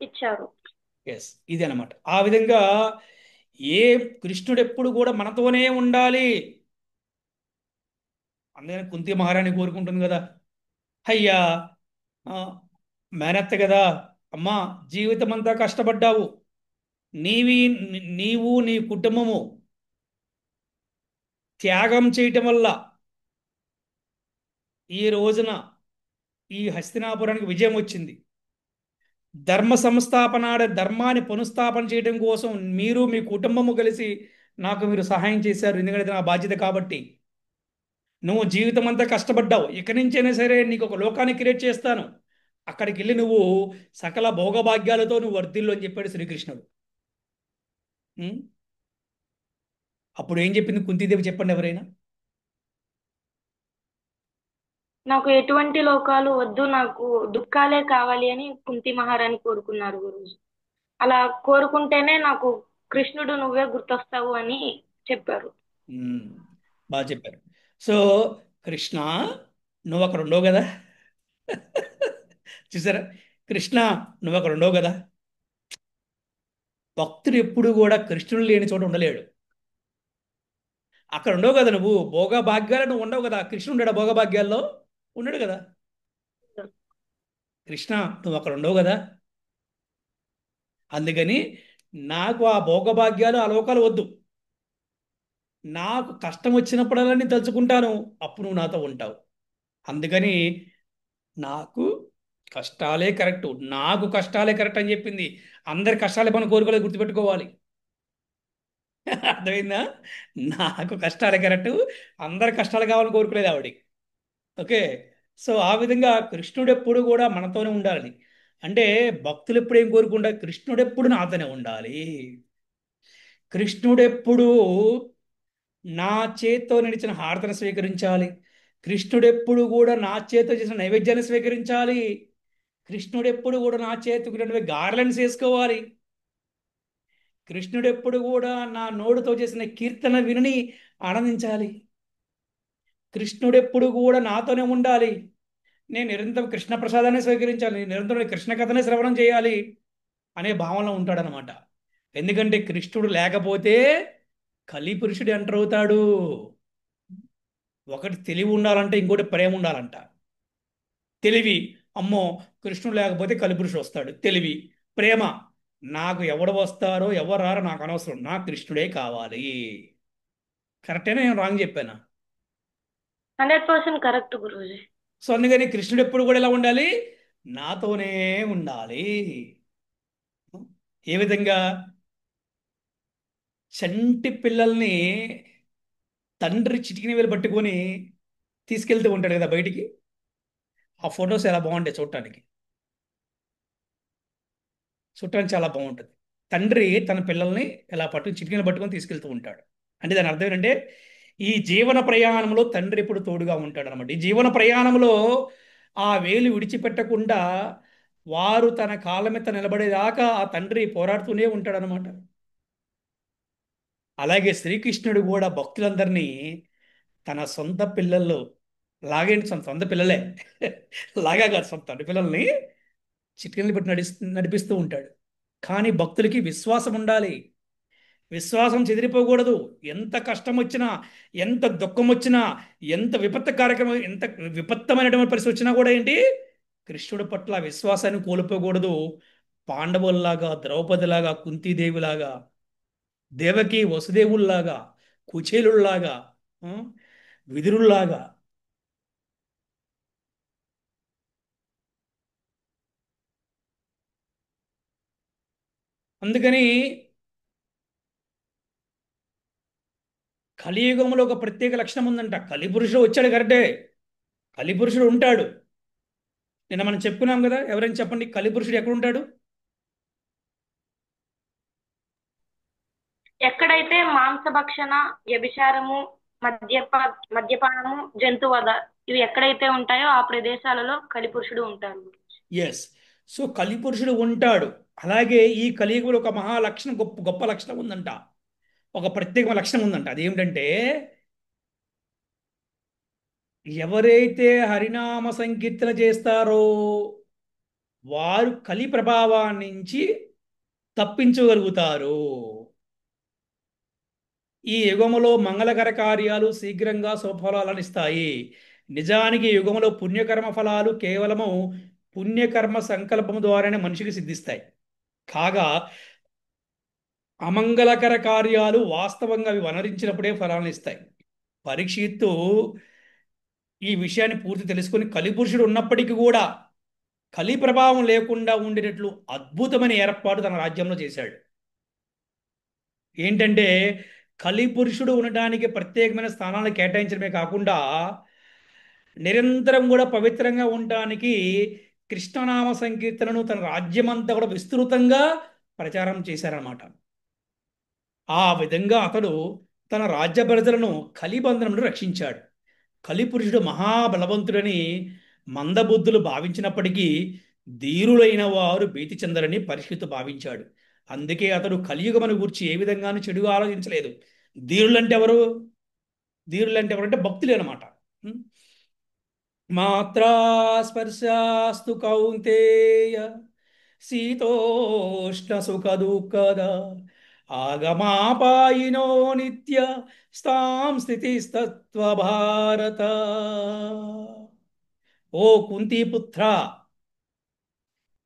ఇచ్చారు. ఎస్, ఇది అనమాట. ఆ విధంగా ఏ కృష్ణుడు ఎప్పుడు కూడా మనతోనే ఉండాలి. అందుకని కుంతి మహారాణి కోరుకుంటుంది కదా, అయ్యా, ఆ, మేనత్త కదా, అమ్మా, జీవితం అంతా కష్టపడ్డావు, నీవి నీవు నీ కుటుంబము త్యాగం చేయటం వల్ల ఈ రోజున ఈ హస్తినాపురానికి విజయం వచ్చింది. ధర్మ సంస్థాపన, ధర్మాన్ని పునఃస్థాపన చేయడం కోసం మీరు మీ కుటుంబము కలిసి నాకు మీరు సహాయం చేశారు. ఎందుకంటే ఇది నా బాధ్యత కాబట్టి. నువ్వు జీవితం అంతా కష్టపడ్డావు, ఇక్కడి నుంచైనా సరే నీకు ఒక లోకాన్ని క్రియేట్ చేస్తాను, అక్కడికి వెళ్ళి నువ్వు సకల భోగభాగ్యాలతో నువ్వు వర్ధిల్లు అని చెప్పాడు శ్రీకృష్ణుడు. ఉం? అప్పుడు ఏం చెప్పింది కుంతీదేవి, చెప్పండి ఎవరైనా. నాకు ఎటువంటి లోకాలు వద్దు, నాకు దుఃఖాలే కావాలి అని కుంతి మహారాణి కోరుకున్నారు గురుజీ. అలా కోరుకుంటేనే నాకు కృష్ణుడు నువ్వే గుర్తొస్తావు అని చెప్పారు. ఉం, బాగా చెప్పారు. సో కృష్ణ, నువ్వు అక్కడ ఉండవు కదా. చూసారా, కృష్ణ నువ్వు అక్కడ ఉండవు కదా. భక్తుడు ఎప్పుడు కూడా కృష్ణుడు లేని చోట ఉండలేడు. అక్కడ ఉండవు కదా నువ్వు, భోగభాగ్యాలు నువ్వు ఉండవు కదా. కృష్ణుడు ఉండడా భోగభాగ్యాల్లో? ఉండడు కదా. కృష్ణ నువ్వు అక్కడ ఉండవు కదా. అందుకని నాకు ఆ భోగభాగ్యాలు, ఆ లోకాలు వద్దు. నాకు కష్టం వచ్చినప్పుడల్లా నేను తలుచుకుంటాను, అప్పుడు నువ్వు నాతో ఉంటావు. అందుకని నాకు కష్టాలే కరెక్ట్, నాకు కష్టాలే కరెక్ట్ అని చెప్పింది. అందరి కష్టాలే మనం కోరుకోలేదు, గుర్తుపెట్టుకోవాలి. అర్థమైందా? నాకు కష్టాలే కరెక్ట్, అందరి కష్టాలు కావాలని కోరుకోలేదు ఆవిడ. ఓకే. సో ఆ విధంగా కృష్ణుడు ఎప్పుడు కూడా మనతోనే ఉండాలని. అంటే భక్తులు ఎప్పుడు ఏం కోరుకుంటారు, కృష్ణుడు ఎప్పుడు నాతోనే ఉండాలి, కృష్ణుడెప్పుడు నా చేత్తో నిలిచిన హారతను స్వీకరించాలి, కృష్ణుడెప్పుడు కూడా నా చేతితో చేసిన నైవేద్యాన్ని స్వీకరించాలి, కృష్ణుడెప్పుడు కూడా నా చేతికి గారెలను చేసుకోవాలి, కృష్ణుడెప్పుడు కూడా నా నోడుతో చేసిన కీర్తన విని ఆనందించాలి, కృష్ణుడెప్పుడు కూడా నాతోనే ఉండాలి, నేను నిరంతరం కృష్ణ ప్రసాదాన్ని స్వీకరించాలి, నేను నిరంతరం కృష్ణ కథనే శ్రవణం చేయాలి అనే భావనలో ఉంటాడనమాట. ఎందుకంటే కృష్ణుడు లేకపోతే కలిపురుషుడు ఎంటర్ అవుతాడు. ఒకటి తెలివి ఉండాలంటే, ఇంకోటి ప్రేమ ఉండాలంట. తెలివి, అమ్మో కృష్ణుడు లేకపోతే కలిపురుషుడు వస్తాడు. తెలివి, ప్రేమ, నాకు ఎవడు వస్తారో ఎవరు రారో నాకు అనవసరం, నాకు కృష్ణుడే కావాలి. కరెక్టేనా, నేను రాంగ్ చెప్పానా? 100% కరెక్ట్ గురూజీ. సో అందుకని కృష్ణుడు ఎప్పుడు కూడా ఎలా ఉండాలి, నాతోనే ఉండాలి. ఏ విధంగా? చంటి పిల్లల్ని తండ్రి చిటికిన వేలు పట్టుకొని తీసుకెళ్తూ ఉంటాడు కదా బయటికి. ఆ ఫొటోస్ ఎలా బాగుంటాయి చూడటానికి, చూడటానికి చాలా బాగుంటుంది. తండ్రి తన పిల్లల్ని ఎలా చిటికీలు పట్టుకొని తీసుకెళ్తూ ఉంటాడు. అంటే దాని అర్థం ఏంటంటే, ఈ జీవన ప్రయాణంలో తండ్రి ఎప్పుడు తోడుగా ఉంటాడు అనమాట. ఈ జీవన ప్రయాణంలో ఆ వేలు విడిచిపెట్టకుండా వారు తన కాళ్ళ మీద నిలబడేదాకా ఆ తండ్రి పోరాడుతూనే ఉంటాడు అనమాట. అలాగే శ్రీకృష్ణుడు కూడా భక్తులందరినీ తన సొంత పిల్లలు లాగే, సొంత పిల్లలే లాగా కాదు, సొంత పిల్లల్ని చిటికీలు పెట్టి నడిపిస్తూ ఉంటాడు. కానీ భక్తులకి విశ్వాసం ఉండాలి, విశ్వాసం చెదిరిపోకూడదు. ఎంత కష్టం వచ్చినా, ఎంత దుఃఖం వచ్చినా, ఎంత విపత్తు కార్యక్రమం, ఎంత విపత్తమైనటువంటి పరిస్థితి వచ్చినా కూడా ఏంటి, కృష్ణుడి పట్ల విశ్వాసాన్ని కోల్పోకూడదు. పాండవుల్లాగా, ద్రౌపదిలాగా, కుంతీదేవిలాగా, దేవకి వసుదేవుల్లాగా, కుచేలుల్లాగా, ఆ, విదురుల్లాగా. అందుకని కలియుగంలో ఒక ప్రత్యేక లక్షణం ఉందంట. కలిపురుషుడు వచ్చాడు కరెక్టే, కలిపురుషుడు ఉంటాడు. నిన్న మనం చెప్పుకున్నాం కదా, ఎవరైనా చెప్పండి, కలిపురుషుడు ఎక్కడ ఉంటాడు? ఎక్కడైతే మాంసభక్షణ, వ్యభిచారము, మద్యప మద్యపానము, జంతువధ ఇవి ఎక్కడైతే ఉంటాయో ఆ ప్రదేశాలలో కలిపురుషుడు ఉంటారు. ఎస్. సో కలిపురుషుడు ఉంటాడు. అలాగే ఈ కలియుగంలో ఒక మహాలక్షణం, గొప్ప గొప్ప లక్షణం ఉందంట, ఒక ప్రత్యేక లక్షణం ఉందంట. అదేమిటంటే, ఎవరైతే హరినామ సంకీర్తన చేస్తారో వారు కలి ప్రభావాన్ని నుంచి తప్పించగలుగుతారు. ఈ యుగములో మంగళకర కార్యాలు శీఘ్రంగా శుభఫలాలను ఇస్తాయి. నిజానికి ఈ యుగములో పుణ్యకర్మ ఫలాలు కేవలము పుణ్యకర్మ సంకల్పము ద్వారానే మనిషికి సిద్ధిస్తాయి. కాగా అమంగళకర కార్యాలు వాస్తవంగా అవి వనరించినప్పుడే ఫలాలను ఇస్తాయి. పరీక్షిత్తు ఈ విషయాన్ని పూర్తి తెలుసుకుని కలిపురుషుడు ఉన్నప్పటికీ కూడా కలి ప్రభావం లేకుండా ఉండేటట్లు అద్భుతమైన ఏర్పాటు తన రాజ్యంలో చేశాడు. ఏంటంటే కలిపురుషుడు ఉండటానికి ప్రత్యేకమైన స్థానాలు కేటాయించడమే కాకుండా నిరంతరం కూడా పవిత్రంగా ఉండటానికి కృష్ణనామ సంకీర్తనను తన రాజ్యమంతా కూడా విస్తృతంగా ప్రచారం చేశారన్నమాట. ఆ విధంగా అతడు తన రాజ్య ప్రజలను కలిబంధనం నుండి రక్షించాడు. కలిపురుషుడు మహాబలవంతుడని మందబుద్ధులు భావించినప్పటికీ ధీరులైన వారు భీతి చెందరని పరిస్థితి భావించాడు. అందుకే అతడు కలియుగమను గూర్చి ఏ విధంగానూ చెడుగా ఆలోచించలేదు. ధీరులంటే ఎవరు? ధీరులంటే ఎవరంటే భక్తులు అనమాట. మాత్రా స్పర్శాస్తు కౌంతేయ శీతోష్ణ సుఖ దుఃఖద ఆగమాపాయినో నిత్య స్థాం స్థితిస్తత్వ భారత. ఓ కుంతీపుత్ర,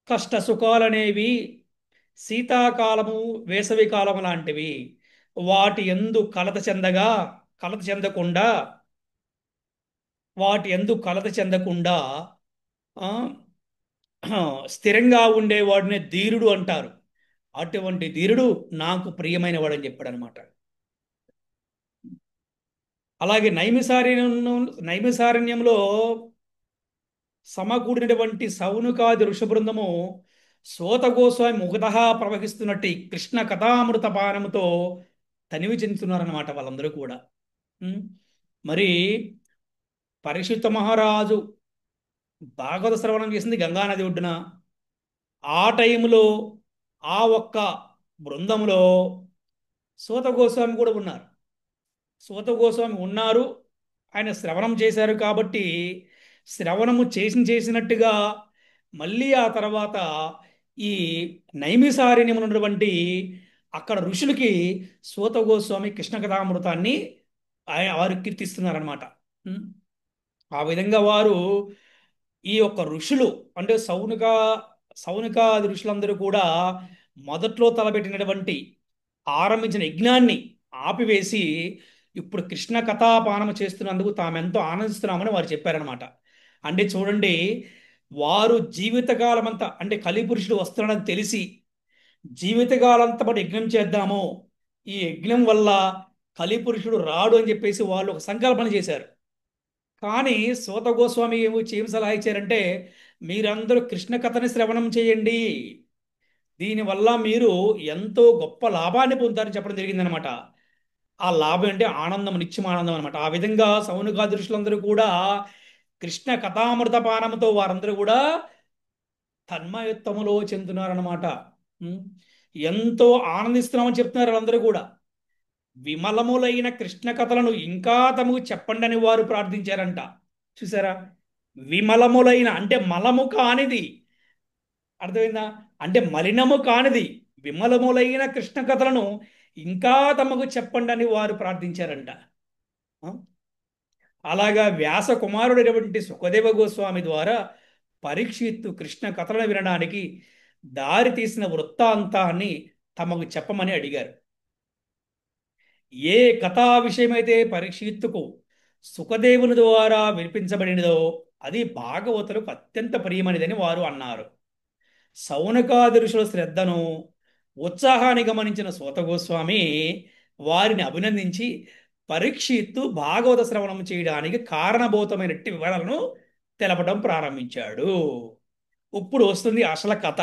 కష్ట సుఖాలనేవి శీతాకాలము వేసవి కాలము లాంటివి. వాటి యందు కలత చెందకుండా ఆ, స్థిరంగా ఉండేవాడిని ధీరుడు అంటారు. అటువంటి ధీరుడు నాకు ప్రియమైన వాడని చెప్పాడు అనమాట. అలాగే నైమిసారణ్యంలో సమకూడినటువంటి సౌనుకాది ఋషబృందము సోత గోస్వామి ముఖతః ప్రవహిస్తున్నట్టు ఈ కృష్ణ కథామృత పానముతో తనివి చెందుతున్నారన్నమాట వాళ్ళందరూ కూడా. ఉం? మరి పరీక్షిత మహారాజు భాగవత శ్రవణం చేసింది గంగానది ఒడ్డున. ఆ టైంలో ఆ ఒక్క బృందంలో సూత గోస్వామి కూడా ఉన్నారు. సూత గోస్వామి ఉన్నారు, ఆయన శ్రవణం చేశారు కాబట్టి శ్రవణము చేసినట్టుగా మళ్ళీ ఆ తర్వాత ఈ నైమిసారణ్యములో ఉన్నటువంటి అక్కడ ఋషులకి సూత గోస్వామి కృష్ణ కథామృతాన్ని వారు కీర్తిస్తున్నారనమాట. ఆ విధంగా వారు ఈ యొక్క ఋషులు అంటే సౌనికాది ఋషులందరూ కూడా మొదట్లో తలపెట్టినటువంటి ఆరంభించిన యజ్ఞాన్ని ఆపివేసి ఇప్పుడు కృష్ణ కథాపానం చేస్తున్నందుకు తామెంతో ఆనందిస్తున్నామని వారు చెప్పారనమాట. అంటే చూడండి, వారు జీవితకాలం అంతా అంటే కలిపురుషుడు వస్తున్నాడని తెలిసి జీవితకాలంతా పాటు యజ్ఞం చేద్దాము, ఈ యజ్ఞం వల్ల కలిపురుషుడు రాడు అని చెప్పేసి వాళ్ళు ఒక సంకల్పన చేశారు. కానీ సూత గోస్వామి ఏం సలహా ఇచ్చారంటే, మీరందరూ కృష్ణ కథని శ్రవణం చేయండి, దీనివల్ల మీరు ఎంతో గొప్ప లాభాన్ని పొందుతారని చెప్పడం జరిగిందనమాట. ఆ లాభం అంటే ఆనందం, నిత్యం ఆనందం అనమాట. ఆ విధంగా సౌనకా దృష్టిలందరూ కూడా కృష్ణ కథామృత పానంతో వారందరూ కూడా తన్మయత్వములో చెందుతున్నారనమాట. ఎంతో ఆనందిస్తున్నామని చెప్తున్నారు వాళ్ళందరూ కూడా. విమలములైన కృష్ణ కథలను ఇంకా తమకు చెప్పండి అని వారు ప్రార్థించారంట. చూసారా, విమలములైన అంటే మలము కానిది, అర్థమైందా? అంటే మలినము కానిది విమలములైన కృష్ణ కథలను ఇంకా తమకు చెప్పండి అని వారు ప్రార్థించారంట. అలాగా వ్యాస కుమారుడైనటువంటి సుఖదేవ గోస్వామి ద్వారా పరీక్షిత్తు కృష్ణ కథలను వినడానికి దారి తీసిన వృత్తాంతాన్ని తమకు చెప్పమని అడిగారు. ఏ కథా విషయమైతే పరీక్షిత్తుకు సుఖదేవుని ద్వారా వినిపించబడినదో అది భాగవతులకు అత్యంత ప్రియమైనదని వారు అన్నారు. సౌనకాది ఋషుల శ్రద్ధను, ఉత్సాహాన్ని గమనించిన సూత గోస్వామి వారిని అభినందించి పరీక్షిత్తు భాగవత శ్రవణం చేయడానికి కారణభూతమైనట్టి వివరాలను తెలపడం ప్రారంభించాడు. ఇప్పుడు వస్తుంది అసలు కథ.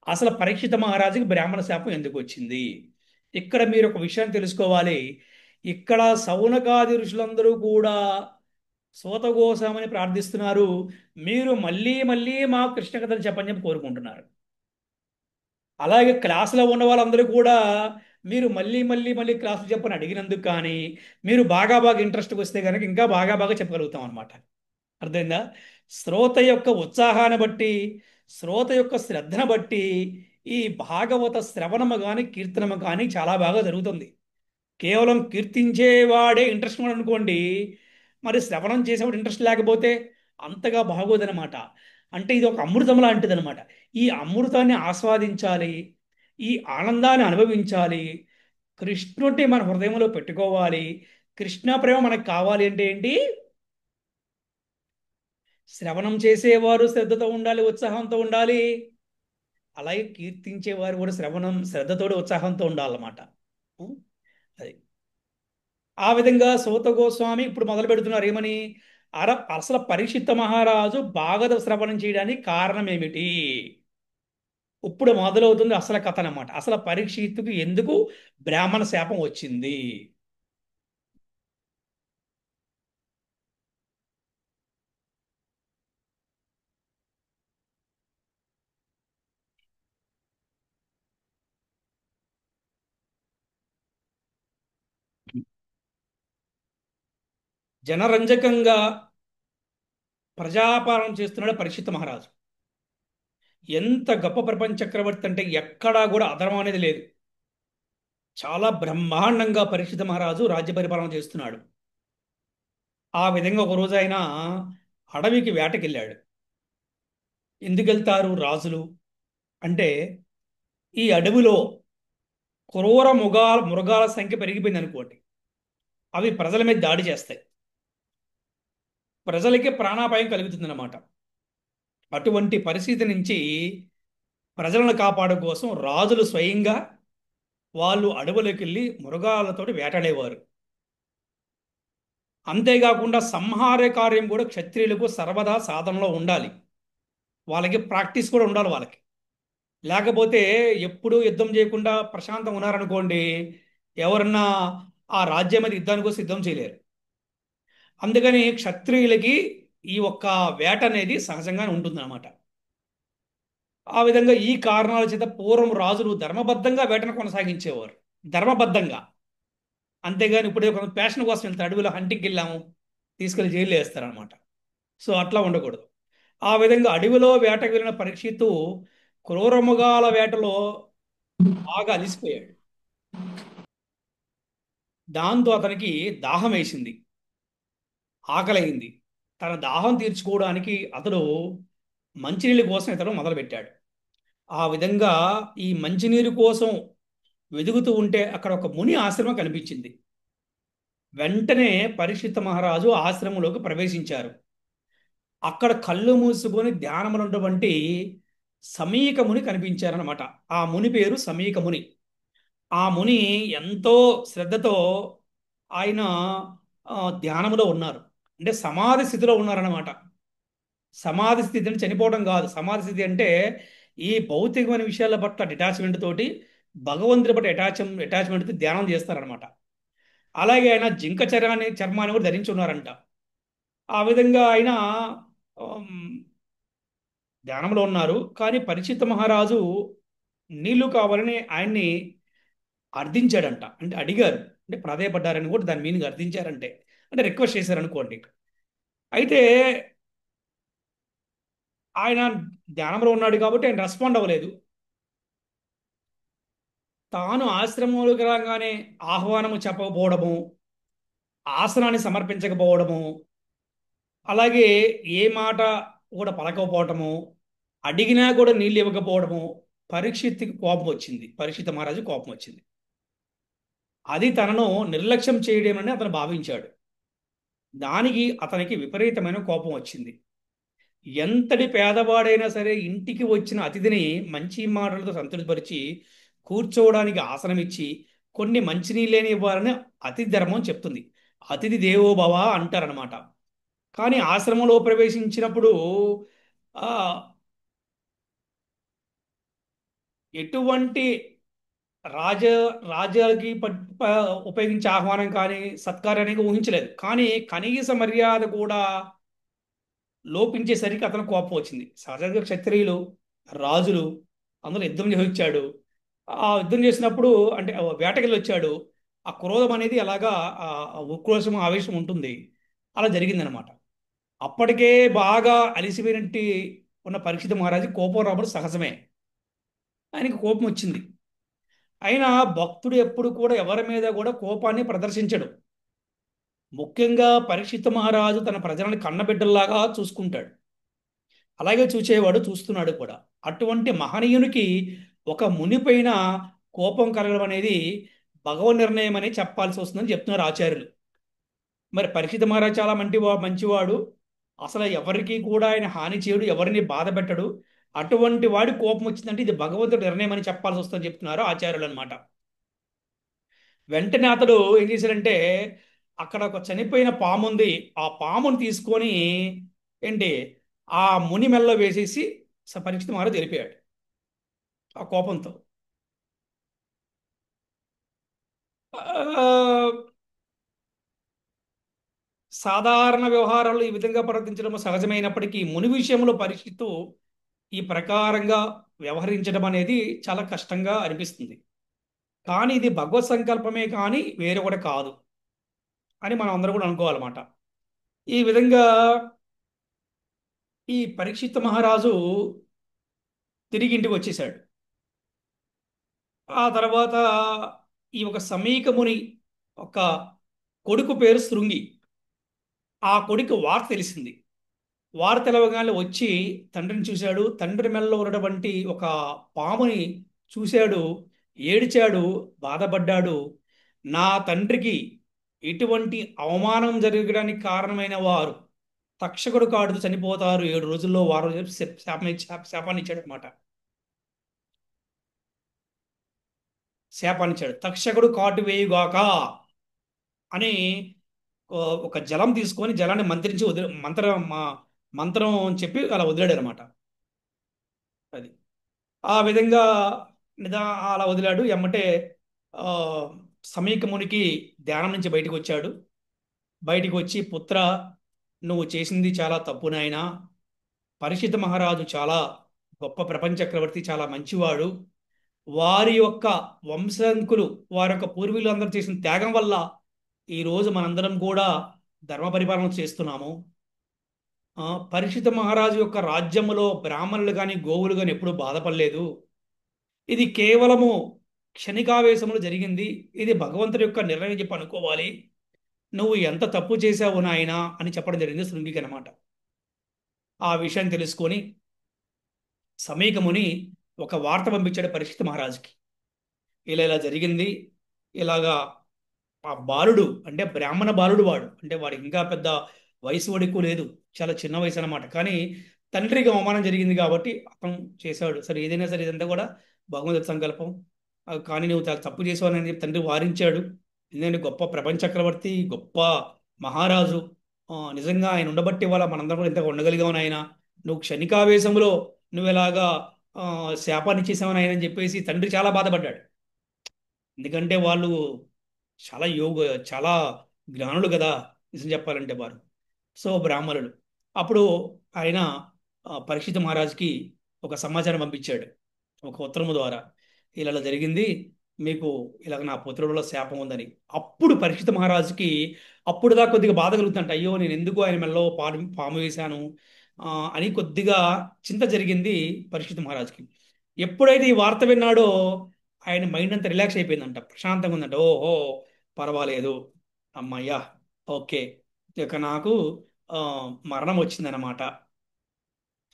అసలు పరీక్షిత మహారాజుకి బ్రాహ్మణ శాపం ఎందుకు వచ్చింది? ఇక్కడ మీరు ఒక విషయం తెలుసుకోవాలి. ఇక్కడ సౌనకాది ఋషులందరూ కూడా సూత గోస్వామిని ప్రార్థిస్తున్నారు, మీరు మళ్ళీ మళ్ళీ మా కృష్ణ కథలు చెప్పని చెప్పి కోరుకుంటున్నారు. అలాగే క్లాసులో ఉన్న వాళ్ళందరూ కూడా మీరు మళ్ళీ మళ్ళీ మళ్ళీ క్లాసులు చెప్పని అడిగినందుకు కానీ మీరు బాగా ఇంట్రెస్ట్కి వస్తే కనుక ఇంకా బాగా చెప్పగలుగుతాం అనమాట. అర్థమైందా? శ్రోత యొక్క ఉత్సాహాన్ని బట్టి, శ్రోత యొక్క శ్రద్ధను బట్టి ఈ భాగవత శ్రవణము కానీ కీర్తనము కానీ చాలా బాగా జరుగుతుంది. కేవలం కీర్తించేవాడే ఇంట్రెస్ట్ ఉన్నాడు అనుకోండి, మరి శ్రవణం చేసేవాడు ఇంట్రెస్ట్ లేకపోతే అంతగా బాగోదనమాట. అంటే ఇది ఒక అమృతం లాంటిది అనమాట. ఈ అమృతాన్ని ఆస్వాదించాలి, ఈ ఆనందాన్ని అనుభవించాలి, కృష్ణుడిని మన హృదయంలో పెట్టుకోవాలి. కృష్ణ ప్రేమ మనకు కావాలి అంటే ఏంటి? శ్రవణం చేసేవారు శ్రద్ధతో ఉండాలి, ఉత్సాహంతో ఉండాలి. అలాగే కీర్తించేవారు కూడా శ్రవణం శ్రద్ధతోటి ఉత్సాహంతో ఉండాలన్నమాట. ఉం? అది ఆ విధంగా సూత గోస్వామి ఇప్పుడు మొదలు పెడుతున్నారు ఏమని? అసలు పరీక్షిత్ మహారాజు భాగవత శ్రవణం చేయడానికి కారణం ఏమిటి? ఇప్పుడు మొదలవుతుంది అసలు కథ అన్నమాట. అసలు పరీక్షిత్తుకు ఎందుకు బ్రాహ్మణ శాపం వచ్చింది? జనరంజకంగా ప్రజాపాలన చేస్తున్నాడు పరీక్షిత్ మహారాజు. ఎంత గొప్ప ప్రపంచ చక్రవర్తి అంటే ఎక్కడా కూడా అధర్మం అనేది లేదు. చాలా బ్రహ్మాండంగా పరీక్షిత్ మహారాజు రాజ్య పరిపాలన చేస్తున్నాడు. ఆ విధంగా ఒక రోజు ఆయన అడవికి వేటకెళ్ళాడు. ఎందుకు వెళ్తారు రాజులు అంటే, ఈ అడవిలో క్రూర మృగాల సంఖ్య పెరిగిపోయింది అనుకోండి, అవి ప్రజల మీద దాడి చేస్తాయి, ప్రజలకి ప్రాణాపాయం కలుగుతుందన్నమాట. అటువంటి పరిస్థితి నుంచి ప్రజలను కాపాడు కోసం రాజులు స్వయంగా వాళ్ళు అడవులోకి వెళ్ళి మృగాలతోటి వేటాడేవారు. అంతేకాకుండా సంహార కార్యం కూడా క్షత్రియులకు సర్వదా సాధనలో ఉండాలి. వాళ్ళకి ప్రాక్టీస్ కూడా ఉండాలి వాళ్ళకి. లేకపోతే ఎప్పుడూ యుద్ధం చేయకుండా ప్రశాంతంగా ఉన్నారనుకోండి, ఎవరన్నా ఆ రాజ్యం మీద యుద్ధానికి వస్తే యుద్ధం చేయలేరు. అందుకని క్షత్రియులకి ఈ ఒక్క వేట అనేది సహజంగానే ఉంటుందన్నమాట. ఆ విధంగా ఈ కారణాల చేత పూర్వం రాజులు ధర్మబద్ధంగా వేటను కొనసాగించేవారు. ధర్మబద్ధంగా. అంతేగాని ఇప్పుడు కొంత ప్యాషన్ కోసం వెళ్తారు, అడవిలో హంటింగ్కి వెళ్ళాము తీసుకెళ్లి జైల్లో వేస్తారనమాట. సో అట్లా ఉండకూడదు. ఆ విధంగా అడవిలో వేటకు వెళ్ళిన పరీక్షిత్తు క్రూరమృగాల వేటలో బాగా అలిసిపోయాడు. దాంతో అతనికి దాహం వేసింది, ఆకలైంది. తన దాహం తీర్చుకోవడానికి అతడు మంచినీళ్ళ కోసం ఇతను మొదలుపెట్టాడు. ఆ విధంగా ఈ మంచినీరు కోసం వెదుగుతూ ఉంటే అక్కడ ఒక ముని ఆశ్రమం కనిపించింది. వెంటనే పరీక్షిత్ మహారాజు ఆశ్రమంలోకి ప్రవేశించారు. అక్కడ కళ్ళు మూసుకొని ధ్యానంలో ఉన్నటువంటి సమీక ముని కనిపించారనమాట. ఆ ముని పేరు సమీక ముని. ఆ ముని ఎంతో శ్రద్ధతో ఆయన ధ్యానంలో ఉన్నారు. అంటే సమాధి స్థితిలో ఉన్నారన్నమాట. సమాధి స్థితి అంటే చనిపోవడం కాదు. సమాధి స్థితి అంటే ఈ భౌతికమైన విషయాల పట్ల డిటాచ్మెంట్ తోటి భగవంతుడి పట్ల అటాచ్మెంట్ ధ్యానం చేస్తారనమాట. అలాగే ఆయన జింక చర్మాన్ని కూడా ధరించి ఉన్నారంట. ఆ విధంగా ఆయన ఆమ్, ధ్యానంలో ఉన్నారు. కానీ పరీక్షిత్ మహారాజు నీళ్లు కావాలని ఆయన్ని అర్థించాడంట. అంటే అడిగారు, అంటే ప్రాధేయపడ్డారని కూడా దాని మీనింగ్ అర్థించారంటే, అంటే రిక్వెస్ట్ చేశారనుకోండి. అయితే ఆయన ధ్యానంలో ఉన్నాడు కాబట్టి ఆయన రెస్పాండ్ అవ్వలేదు. తాను ఆశ్రమంలోకి రాగానే ఆహ్వానము చెప్పకపోవడము, ఆసనాన్ని సమర్పించకపోవడము, అలాగే ఏ మాట కూడా పలకపోవటము, అడిగినా కూడా నీళ్ళు ఇవ్వకపోవడము పరీక్షిత్తుకి కోపం వచ్చింది. పరీక్షిత్ మహారాజు కోపం వచ్చింది. అది తనను నిర్లక్ష్యం చేయడమని అతను భావించాడు. దానికి అతనికి విపరీతమైన కోపం వచ్చింది. ఎంతటి పేదవాడైనా సరే ఇంటికి వచ్చిన అతిథిని మంచి మాటలతో సంతృప్తిపరిచి కూర్చోవడానికి ఆసనం ఇచ్చి కొన్ని మంచినీళ్ళని ఇవ్వాలని అతిథి ధర్మం చెప్తుంది. అతిథి దేవో భవ అంటారనమాట. కానీ ఆశ్రమంలో ప్రవేశించినప్పుడు ఆ ఎటువంటి రాజ రాజాకి ఉపయోగించే ఆహ్వానం కానీ సత్కారానికి ఊహించలేదు. కానీ కనీస మర్యాద కూడా లోపించేసరికి అతను కోపం వచ్చింది. సహజంగా క్షత్రియులు రాజులు అందులో యుద్ధం చేసి వచ్చాడు. ఆ యుద్ధం చేసినప్పుడు అంటే వేటకెళ్ళి వచ్చాడు. ఆ క్రోధం అనేది అలాగా ఉక్రోషం ఆవేశం ఉంటుంది. అలా జరిగిందనమాట. అప్పటికే బాగా అలిసిపోయినట్టు ఉన్న పరీక్షిత్ మహారాజు కోపం రావడం సహజమే. ఆయనకి కోపం వచ్చింది. అయినా భక్తుడు ఎప్పుడు కూడా ఎవరి మీద కూడా కోపాన్ని ప్రదర్శించడు. ముఖ్యంగా పరీక్షిత్ మహారాజు తన ప్రజలను కన్నబిడ్డల్లాగా చూసుకుంటాడు. అలాగే చూచేవాడు, చూస్తున్నాడు కూడా. అటువంటి మహనీయునికి ఒక మునిపైన కోపం కలగడం అనేది భగవన్ నిర్ణయం అని చెప్పాల్సి వస్తుందని చెప్తున్నారు ఆచార్యులు. మరి పరీక్షిత్ మహారాజు చాలా మంచివాడు. అసలు ఎవరికి కూడా ఆయన హాని చేయడు, ఎవరిని బాధ పెట్టడు. అటువంటి వాడి కోపం వచ్చిందంటే ఇది భగవంతుడి నిర్ణయం అని చెప్పాల్సి వస్తుందని చెప్తున్నారు ఆచార్యులు అనమాట. వెంటనే అతడు ఏం చేశాడంటే, అక్కడ ఒక చనిపోయిన పాము ఉంది, ఆ పామును తీసుకొని ఏంటి ఆ ముని మెల్ల వేసేసి పరీక్షిత్ మహారాజు వెళ్ళిపోయాడు ఆ కోపంతో. ఆ, సాధారణ వ్యవహారాలు ఈ విధంగా ప్రవర్తించడం సహజమైనప్పటికీ ముని విషయంలో పరిస్థితు ఈ ప్రకారంగా వ్యవహరించడం అనేది చాలా కష్టంగా అనిపిస్తుంది. కానీ ఇది భగవత్ సంకల్పమే కానీ వేరే కూడా కాదు అని మనం అందరం కూడా అనుకోవాలన్నమాట. ఈ విధంగా ఈ పరీక్షిత్ మహారాజు తిరిగి ఇంటికి వచ్చేసాడు. ఆ తర్వాత ఈ ఒక సమీక ముని ఒక కొడుకు పేరు శృంగి. ఆ కొడుకు వార్త తెలిసింది. వార్త తెలవగానే వచ్చి తండ్రిని చూశాడు. తండ్రి మెడలో ఉన్నటువంటి ఒక పాముని చూశాడు, ఏడిచాడు, బాధపడ్డాడు. నా తండ్రికి ఇటువంటి అవమానం జరగడానికి కారణమైన వారు తక్షకుడు కాడుతూ చనిపోతారు 7 రోజుల్లో, వారం రోజులు శాపాన్ని ఇచ్చాడు అనమాట. శాపాన్ని ఇచ్చాడు. తక్షకుడు కాటు వేయుగాక అని ఒక జలం తీసుకొని జలాన్ని మంత్రించి మంత్రం చెప్పి అలా వదిలాడు అనమాట. అది ఆ విధంగా నిదా అలా వదిలాడు. ఎమ్మటే ఆ, సమీక మునికి ధ్యానం నుంచి బయటకు వచ్చాడు. బయటికి వచ్చి, పుత్ర, నువ్వు చేసింది చాలా తప్పు నాయనా. పరీక్షిత్ మహారాజు చాలా గొప్ప ప్రపంచ చక్రవర్తి, చాలా మంచివాడు. వారి యొక్క వంశంకులు, వారి యొక్క పూర్వీకులు అందరూ చేసిన త్యాగం వల్ల ఈ రోజు మనందరం కూడా ధర్మ పరిపాలన చేస్తున్నాము. పరీక్షిత మహారాజు యొక్క రాజ్యములో బ్రాహ్మణులు కానీ గోవులు కానీ ఎప్పుడూ బాధపడలేదు. ఇది కేవలము క్షణికావేశములు జరిగింది. ఇది భగవంతుడి యొక్క నిర్ణయం చెప్పి అనుకోవాలి. నువ్వు ఎంత తప్పు చేశావు నాయనా అని చెప్పడం జరిగింది శృంగికి అనమాట. ఆ విషయం తెలుసుకొని సమీకముని ఒక వార్త పంపించాడు పరీక్షిత్ మహారాజుకి. ఇలా ఇలా జరిగింది, ఇలాగా ఆ బాలుడు అంటే బ్రాహ్మణ బాలుడు, వాడు అంటే వాడికి ఇంకా పెద్ద వయసు వాడు ఎక్కువ లేదు, చాలా చిన్న వయసు అనమాట. కానీ తండ్రికి అవమానం జరిగింది కాబట్టి అతను చేశాడు. సరే, ఏదైనా సరే ఇదంతా కూడా భగవంతుడి సంకల్పం. కానీ నువ్వు చాలా తప్పు చేసావు అని చెప్పి తండ్రి వారించాడు. ఎందుకంటే గొప్ప ప్రపంచ చక్రవర్తి, గొప్ప మహారాజు. నిజంగా ఆయన ఉండబట్టి వల్ల మనందరం కూడా ఇంతగా ఉండగలిగాం ఆయన. నువ్వు క్షణికావేశంలో నువ్వు ఎలాగా శాపాన్ని ఇచ్చేసావని ఆయన అని చెప్పేసి తండ్రి చాలా బాధపడ్డాడు. ఎందుకంటే వాళ్ళు చాలా చాలా జ్ఞానులు కదా, నిజం చెప్పాలంటే వారు. సో బ్రాహ్మణులు. అప్పుడు ఆయన పరీక్షిత్ మహారాజుకి ఒక సమాచారం పంపించాడు ఒక ఉత్తరము ద్వారా. ఇలా జరిగింది, మీకు ఇలాగ నా పుత్రుడిలో శాపం ఉందని. అప్పుడు పరీక్షిత్ మహారాజుకి అప్పుడు దాకా కొద్దిగా బాధ కలుగుతుంట. అయ్యో, నేను ఎందుకు ఆయన మెల్లో పాము వేశాను అని కొద్దిగా చింత జరిగింది పరీక్షిత్ మహారాజుకి. ఎప్పుడైతే ఈ వార్త విన్నాడో ఆయన మైండ్ అంతా రిలాక్స్ అయిపోయిందంట, ప్రశాంతంగా ఉందంట. ఓహో, పర్వాలేదు, అమ్మయ్యా, ఓకే, ఇక నాకు ఆ, మరణం వచ్చిందనమాట.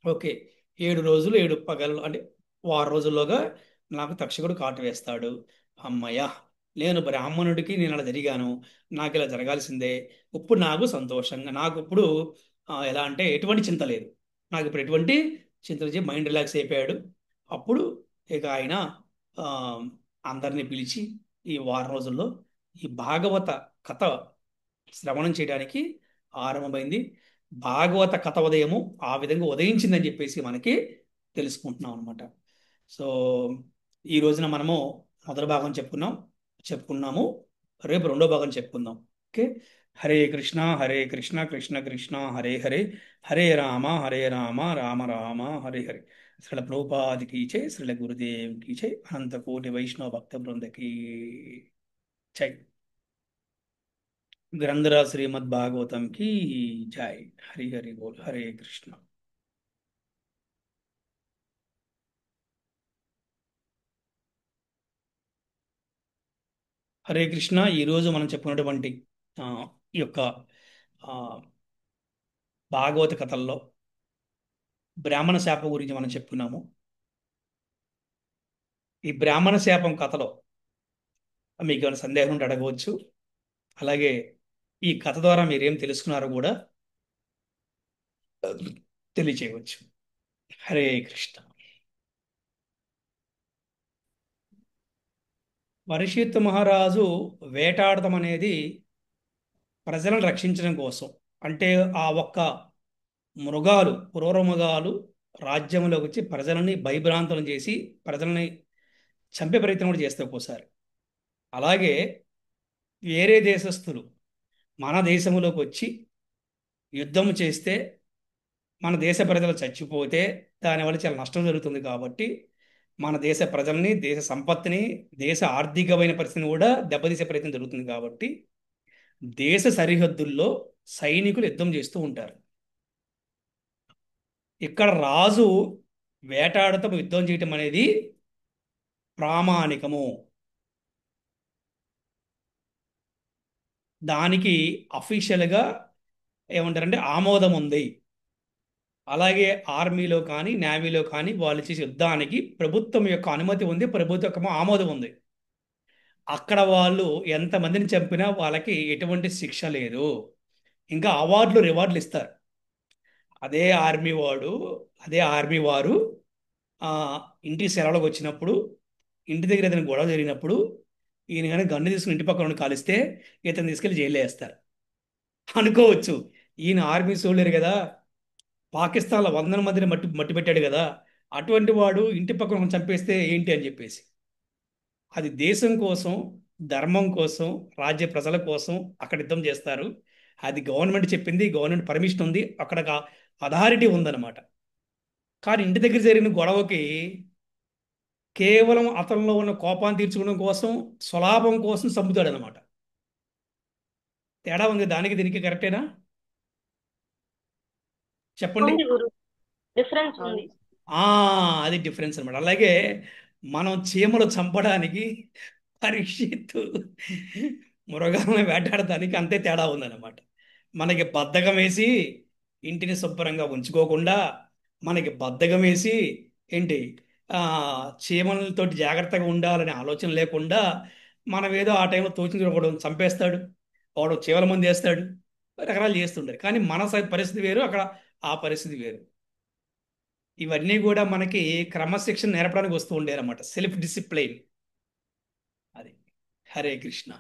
ఓకే, 7 రోజులు 7 పగలు అంటే వారం రోజుల్లోగా నాకు తక్షకుడు కాటు వేస్తాడు. అమ్మయ్యా, నేను బ్రాహ్మణుడికి నేను అలా జరిగాను, నాకు ఇలా జరగాల్సిందే. ఇప్పుడు నాకు సంతోషంగా, నాకు ఇప్పుడు ఎలా అంటే ఎటువంటి చింత లేదు. నాకు ఇప్పుడు ఎటువంటి చింత లేదు, మైండ్ రిలాక్స్ అయిపోయాడు. అప్పుడు ఇక ఆయన ఆ, అందరినీ పిలిచి ఈ వారం రోజుల్లో ఈ భాగవత కథ శ్రవణం చేయడానికి ఆరంభమైంది. భాగవత కథ ఉదయము ఆ విధంగా ఉదయించిందని చెప్పేసి మనకి తెలుసుకుంటున్నాం అనమాట. సో ఈ రోజున మనము మొదటి భాగం చెప్పుకున్నాము. రేపు రెండో భాగం చెప్పుకుందాం. ఓకే. హరే కృష్ణ హరే కృష్ణ కృష్ణ కృష్ణ హరే హరే, హరే రామ రామ రామ హరే హరే. శ్రీల ప్రభుపాది కీ జై, శ్రీల గురుదేవ్ కీ జై, అనంత కోటి వైష్ణవ భక్త బృందకి జై. గ్రంథరాజ్ శ్రీమద్ భాగవతం की जय. हरि हरि बोल. हरे कृष्ण. హరే కృష్ణ. ఈరోజు మనం చెప్పుకున్నటువంటి ఆ, ఈ యొక్క ఆ, భాగవత కథల్లో బ్రాహ్మణ శాపం గురించి మనం చెప్పుకున్నాము. ఈ బ్రాహ్మణ శాపం కథలో మీకు ఏమైనా సందేహం ఉంటే అడగవచ్చు. అలాగే ఈ కథ ద్వారా మీరేం తెలుసుకున్నారో కూడా తెలియచేయవచ్చు. హరే కృష్ణ. పరీక్షిత్ మహారాజు వేటాడటం అనేది ప్రజలను రక్షించడం కోసం. అంటే ఆ ఒక్క మృగాలు, క్రూర మృగాలు రాజ్యంలోకి వచ్చి ప్రజలని భయభ్రాంతులను చేసి ప్రజల్ని చంపే ప్రయత్నం కూడా చేస్తే ఒక్కోసారి. అలాగే వేరే దేశస్థులు మన దేశంలోకి వచ్చి యుద్ధం చేస్తే మన దేశ ప్రజలు చచ్చిపోతే దానివల్ల చాలా నష్టం జరుగుతుంది. కాబట్టి మన దేశ ప్రజల్ని, దేశ సంపత్తిని, దేశ ఆర్థికమైన పరిస్థితిని కూడా దెబ్బతీసే ప్రయత్నం జరుగుతుంది. కాబట్టి దేశ సరిహద్దుల్లో సైనికులు యుద్ధం చేస్తూ ఉంటారు. ఇక్కడ రాజు వేటాడుతూ యుద్ధం చేయటం అనేది ప్రామాణికము. దానికి అఫీషియల్గా ఏమంటారంటే ఆమోదం ఉంది. అలాగే ఆర్మీలో కానీ నేవీలో కానీ వాళ్ళు చేసే యుద్ధానికి ప్రభుత్వం యొక్క అనుమతి ఉంది, ప్రభుత్వం యొక్క ఆమోదం ఉంది. అక్కడ వాళ్ళు ఎంతమందిని చంపినా వాళ్ళకి ఎటువంటి శిక్ష లేదు. ఇంకా అవార్డులు, రివార్డులు ఇస్తారు. అదే ఆర్మీ వాడు, అదే ఆర్మీ వారు ఆ, ఇంటి సెలవులకు వచ్చినప్పుడు, ఇంటి దగ్గర ఏదైనా గొడవ జరిగినప్పుడు ఈయన కానీ గన్ను తీసుకుని ఇంటి పక్కన కాలిస్తే ఇతను తీసుకెళ్లి జైల్లో వేస్తారు. అనుకోవచ్చు, ఈయన ఆర్మీ సోల్జర్ కదా, పాకిస్తాన్లో వందల మందిని మట్టి మట్టి పెట్టాడు కదా, అటువంటి వాడు ఇంటి పక్కన ఒకరిని చంపేస్తే ఏంటి అని చెప్పేసి. అది దేశం కోసం, ధర్మం కోసం, రాజ్య ప్రజల కోసం అక్కడ యుద్ధం చేస్తారు. అది గవర్నమెంట్ చెప్పింది, గవర్నమెంట్ పర్మిషన్ ఉంది, అక్కడ అథారిటీ ఉందన్నమాట. కానీ ఇంటి దగ్గర జరిగిన గొడవకి కేవలం అతనిలో ఉన్న కోపాన్ని తీర్చుకోవడం కోసం, స్వలాభం కోసం చంపుతాడు అనమాట. తేడా ఉంది దానికి దీనికి. కరెక్టేనా చెప్పండి. ఉంది గురు, డిఫరెన్స్ ఉంది. ఆ అది డిఫరెన్స్ అనమాట. అలాగే మనం చీమలు చంపడానికి, పరీక్షిత్తు మృగాలను వేటాడటానికి అంతే తేడా ఉందన్నమాట. మనకి బద్ధకం వేసి ఇంటిని శుభ్రంగా ఉంచుకోకుండా, మనకి బద్ధకం వేసి ఏంటి ఆ, చీమలతోటి జాగ్రత్తగా ఉండాలనే ఆలోచన లేకుండా మనం ఏదో ఆ టైంలో తోచిన ఒకడు చంపేస్తాడు, వాడు చీమల మంది వేస్తాడు, రకరకాలు చేస్తుంటారు. కానీ మన పరిస్థితి వేరు, అక్కడ ఆ పరిస్థితి వేరు. ఇవన్నీ కూడా మనకి క్రమశిక్షణ నేర్పడానికి వస్తూ ఉండే అనమాట, సెల్ఫ్ డిసిప్లైన్. అది. హరే కృష్ణ.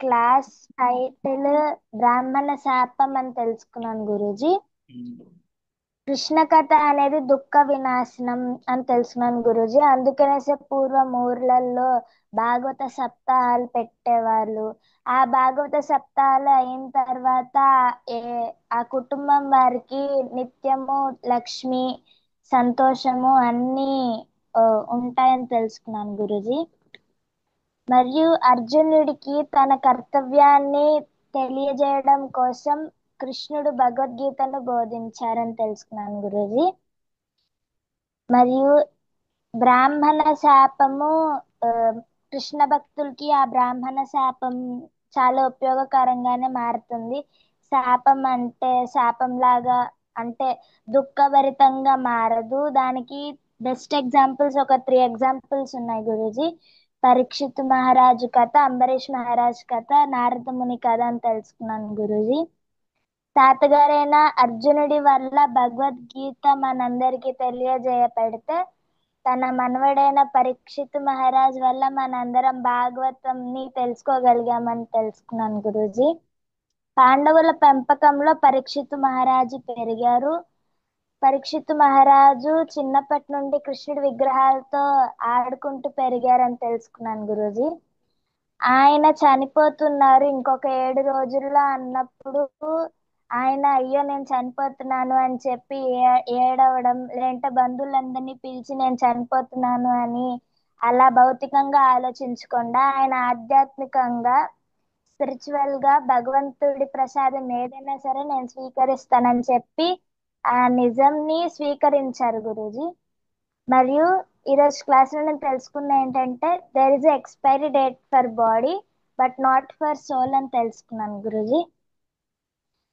క్లాస్ టైటిల్ బ్రాహ్మణ శాపం అని తెలుసుకున్నాను గురూజీ. కృష్ణ కథ అనేది దుఃఖ వినాశనం అని తెలుసుకున్నాను గురూజీ. అందుకనేసే పూర్వం ఊర్లలో భాగవత సప్తాహాలు పెట్టేవాళ్ళు. ఆ భాగవత సప్తాహాలు అయిన తర్వాత ఆ కుటుంబం వారికి నిత్యము లక్ష్మి, సంతోషము అన్నీ ఉంటాయని తెలుసుకున్నాను గురూజీ. మరియు అర్జునుడికి తన కర్తవ్యాన్ని తెలియజేయడం కోసం కృష్ణుడు భగవద్గీతను బోధించారని తెలుసుకున్నాను గురూజీ. మరియు బ్రాహ్మణ శాపము, ఆ, కృష్ణ భక్తులకి ఆ బ్రాహ్మణ శాపం చాలా ఉపయోగకరంగానే మారుతుంది. శాపం అంటే శాపం లాగా అంటే దుఃఖభరితంగా మారదు. దానికి బెస్ట్ ఎగ్జాంపుల్స్ ఒక 3 ఎగ్జాంపుల్స్ ఉన్నాయి గురూజీ. పరీక్షిత్ మహారాజు కథ, అంబరీష్ మహారాజ్ కథ, నారద ముని కథ అని తెలుసుకున్నాను గురూజీ. తాతగారైన అర్జునుడి వల్ల భగవద్గీత మనందరికీ తెలియజేయబడితే, తన మనవడైన పరీక్షిత్ మహారాజ్ వల్ల మనందరం భాగవతంని తెలుసుకోగలిగామని తెలుసుకున్నాను గురూజీ. పాండవుల పెంపకంలో పరీక్షిత్ మహారాజు పెరిగారు. పరీక్షిత్ మహారాజు చిన్నప్పటి నుండి కృష్ణుడి విగ్రహాలతో ఆడుకుంటూ పెరిగారని తెలుసుకున్నాను గురూజీ. ఆయన చనిపోతున్నారు ఇంకొక 7 రోజుల్లో అన్నప్పుడు ఆయన అయ్యో నేను చనిపోతున్నాను అని చెప్పి ఏడవడం, లేదంటే బంధువులందరినీ పిలిచి నేను చనిపోతున్నాను అని అలా భౌతికంగా ఆలోచించకుండా ఆయన ఆధ్యాత్మికంగా, స్పిరిచువల్ గా భగవంతుడి ప్రసాదం ఏదైనా సరే నేను స్వీకరిస్తానని చెప్పి ఆ నిజంని స్వీకరించారు గురూజీ. మరియు ఈరోజు క్లాస్లో నేను తెలుసుకున్న ఏంటంటే there is expiry date for body but not for soul అని తెలుసుకున్నాను గురుజీ.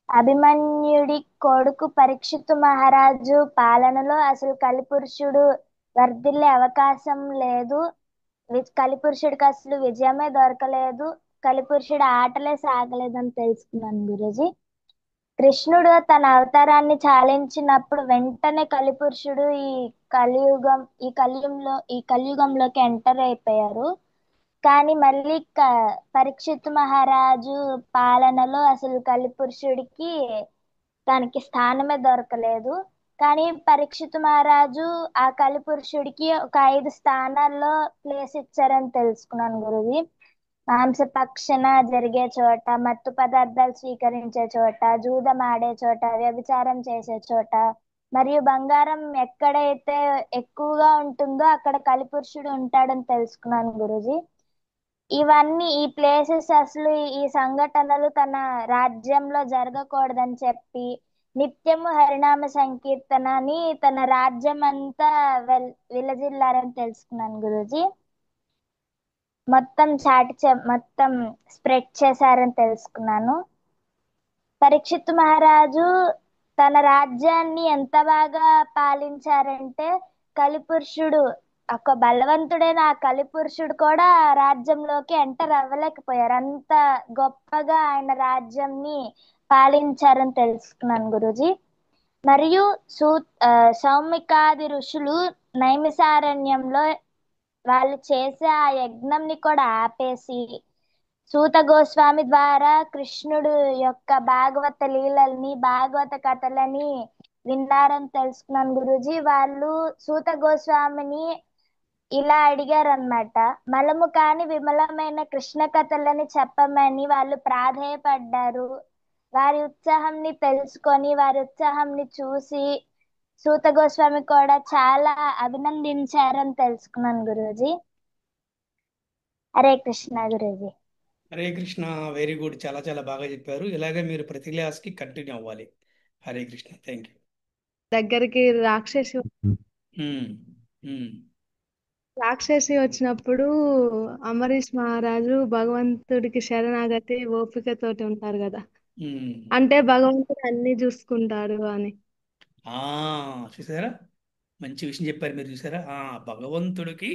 అభిమన్యుడి కొడుకు పరీక్షిత్తు మహారాజు పాలనలో అసలు కలిపురుషుడు వర్ధిల్లే అవకాశం లేదు. కలిపురుషుడికి అసలు విజయమే దొరకలేదు. కలిపురుషుడి ఆటలే సాగలేదని తెలుసుకున్నాను గురుజీ. కృష్ణుడు తన అవతారాన్ని చాలించినప్పుడు వెంటనే కలిపురుషుడు ఈ కలియుగంలోకి ఎంటర్ అయిపోయారు. కానీ మళ్ళీ పరీక్షిత్ మహారాజు పాలనలో అసలు కలిపురుషుడికి దానికి స్థానమే దొరకలేదు. కానీ పరీక్షిత్ మహారాజు ఆ కలిపురుషుడికి ఒక 5 స్థానాల్లో ప్లేస్ ఇచ్చారని తెలుసుకున్నాను గురుజీ. మాంసభక్షణ జరిగే చోట, మత్తు పదార్థాలు స్వీకరించే చోట, జూదం ఆడే చోట, వ్యభిచారం చేసే చోట మరియు బంగారం ఎక్కడైతే ఎక్కువగా ఉంటుందో అక్కడ కలిపురుషుడు ఉంటాడని తెలుసుకున్నాను గురుజీ. ఈ ప్లేసెస్ అసలు ఈ సంఘటనలు తన రాజ్యంలో జరగకూడదని చెప్పి నిత్యము హరినామ సంకీర్తనని తన రాజ్యం అంతా విలజిల్లారని తెలుసుకున్నాను గురూజీ. మొత్తం స్ప్రెడ్ చేశారని తెలుసుకున్నాను. పరీక్షిత్ మహారాజు తన రాజ్యాన్ని ఎంత బాగా పాలించారంటే కలిపురుషుడు ఒక బలవంతుడైన ఆ కలిపురుషుడు కూడా రాజ్యంలోకి ఎంటర్ అవ్వలేకపోయారు. అంత గొప్పగా ఆయన రాజ్యంని పాలించారని తెలుసుకున్నాను గురూజీ. మరియు సౌమికాది ఋషులు నైమిసారణ్యంలో వాళ్ళు చేసే ఆ యజ్ఞంని కూడా ఆపేసి సూత గోస్వామి ద్వారా కృష్ణుడు యొక్క భాగవత లీలల్ని భాగవత కథలని విన్నారని తెలుసుకున్నాను గురూజీ. వాళ్ళు సూత గోస్వామిని ఇలా అడిగారనమాట, మలము కాని విమలమైన కృష్ణ కథలని చెప్పమని వాళ్ళు ప్రాధేయపడ్డారు. వారి ఉత్సాహంని తెలుసుకొని వారి ఉత్సాహంని చూసి సూత గోస్వామి కూడా చాలా అభినందించారని తెలుసుకున్నాను గురూజీ. హరే కృష్ణ గురూజీ. హరే కృష్ణ, వెరీ గుడ్, చాలా చాలా బాగా చెప్పారు. ఇలాగే మీరు ప్రతి క్లాస్కి కంటిన్యూ అవ్వాలి. Hare Krishna, thank you. దగ్గరికి రాక్షసి వచ్చినప్పుడు అంబరీష్ మహారాజు భగవంతుడికి శరణాగతి ఓపికతోటి ఉంటారు కదా, అంటే భగవంతుడు అన్ని చూసుకుంటాడు అని. చూసారా, మంచి విషయం చెప్పారు మీరు. చూసారా, భగవంతుడికి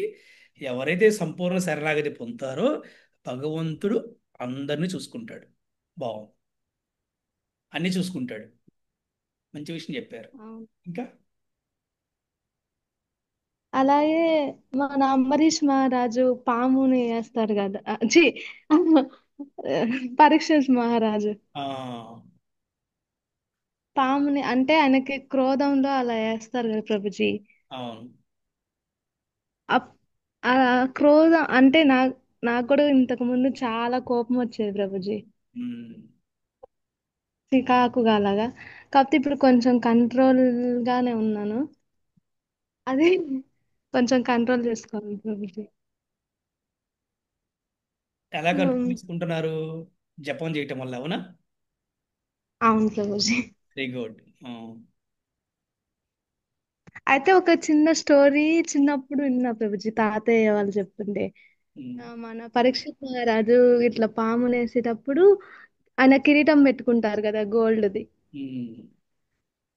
ఎవరైతే సంపూర్ణ శరణాగతి పొందుతారో భగవంతుడు అందరినీ చూసుకుంటాడు. బాగుంది, అన్ని చూసుకుంటాడు. మంచి విషయం చెప్పారు. అవును. ఇంకా అలాగే మన అంబరీష్ మహారాజు పాముని వేస్తాడు కదా, పరీక్షిత్ మహారాజు ఆ, పాముని అంటే ఆయనకి క్రోధంలో అలా వేస్తారు కదా ప్రభుజీ. అవును. అప్- ఆ క్రోధం అంటే నాకు కూడా ఇంతకు ముందు చాలా కోపం వచ్చేది ప్రభుజీ, ఉమ్, చికాకుగా అలాగా. కాకపోతే ఇప్పుడు కొంచెం కంట్రోల్ గానే ఉన్నాను. అది కొంచెం కంట్రోల్ చేసుకోవాలి ప్రభుజీ. ఎలా కంట్రోల్ ఉమ్, చేసుకుంటున్నారు? జపం చేయటం వల్ల, అవునా? అవును ప్రభుజీ. Very good. అయితే ఒక చిన్న స్టోరీ చిన్నప్పుడు విన్నా ప్రభుజీ, తాతయ్య వాళ్ళు చెప్తుంటే. మన పరీక్షిత్ మహారాజు ఇట్లా పామునేసేటప్పుడు ఆయన కిరీటం పెట్టుకుంటారు కదా గోల్డ్ది.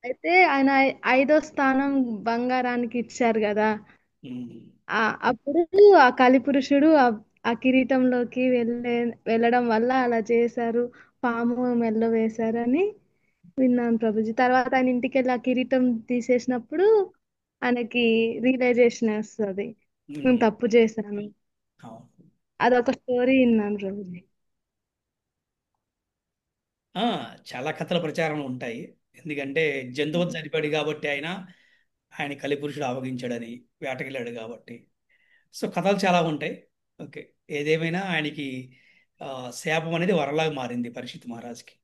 అయితే ఆయన 5వ స్థానం బంగారానికి ఇచ్చారు కదా. అప్పుడు ఆ కలిపురుషుడు ఆ కిరీటంలోకి వెళ్ళడం వల్ల అలా చేశారు, పాము మెల్లో వేశారని విన్నాను ప్రభుజీ. తర్వాత ఆయన ఇంటికి వెళ్ళి ఆ కిరీటం తీసేసినప్పుడు ఆయనకి రియలైజేషన్ వస్తుంది, నేను తప్పు చేశాను. అదొక స్టోరీ విన్నాను ప్రభుజీ. చాలా కథల ప్రచారం ఉంటాయి. ఎందుకంటే జంతువు చనిపోయాడు కాబట్టి ఆయన కలిపురుషుడు ఆవగించాడని, వేటకెళ్ళాడు కాబట్టి. సో కథలు చాలా ఉంటాయి. ఓకే, ఏదేమైనా ఆయనకి శాపం అనేది వరలాగా మారింది పరీక్షిత్ మహారాజ్కి.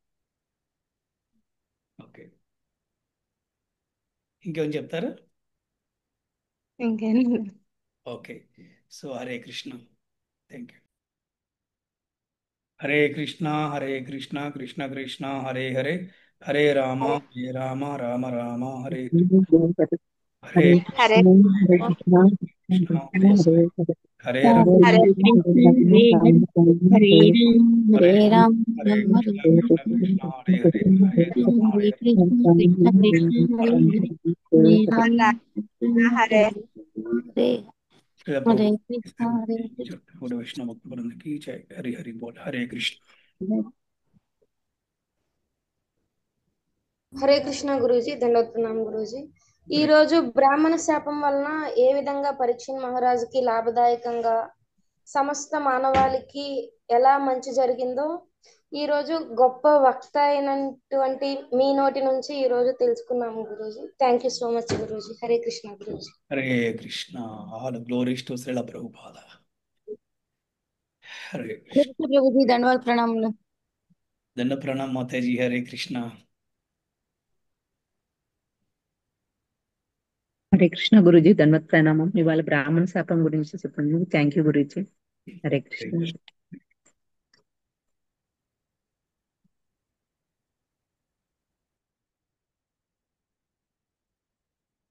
ఓకే, ఇంకేమని చెప్తారు? ఇంకేం okay, so Hare Krishna, thank you. Hare Krishna Krishna Krishna Hare Hare, Hare Rama Rama Rama Hare Hare. Hare Hare Krishna Hare Krishna Krishna Hare Hare Rama Hare Hare Hare Rama Hare Rama Krishna Rama Krishna Krishna Hare Hare Hare Rama Hare Hare Krishna Krishna Krishna Hare Hare Hare Rama Hare Hare Srila Hare Prabhu Krishna Hare पूरे वैष्णव भक्त वृंद की जय हरि हरि बोल हरे कृष्ण హరే కృష్ణ గురూజీ, దండోత్ప్రణాం గురూజీ. ఈ రోజు బ్రాహ్మణ శాపం వలన ఏ విధంగా పరీక్షణ్ మహారాజుకి లాభదాయకంగా సమస్త మానవాళికి ఎలా మంచి జరిగిందో ఈ రోజు గొప్ప వక్త అయినటువంటి మీ నోటి నుంచి ఈ రోజు తెలుసుకున్నాము Guruji. Thank you so much Guruji. Hare Krishna Guruji. Hare Krishna all glories to Srila Prabhupada Hare Krishna Krishna Prabhuji దండవాద ప్రణామములు. दंड प्रणाम माता जी हरे कृष्ण హరే కృష్ణ గురుజీ ధన్వత్ ప్రణామం. ఇవాళ బ్రాహ్మణ శాపం గురించి చెప్పండి. Thank you Guruji. Hare Hare Krishna. Krishna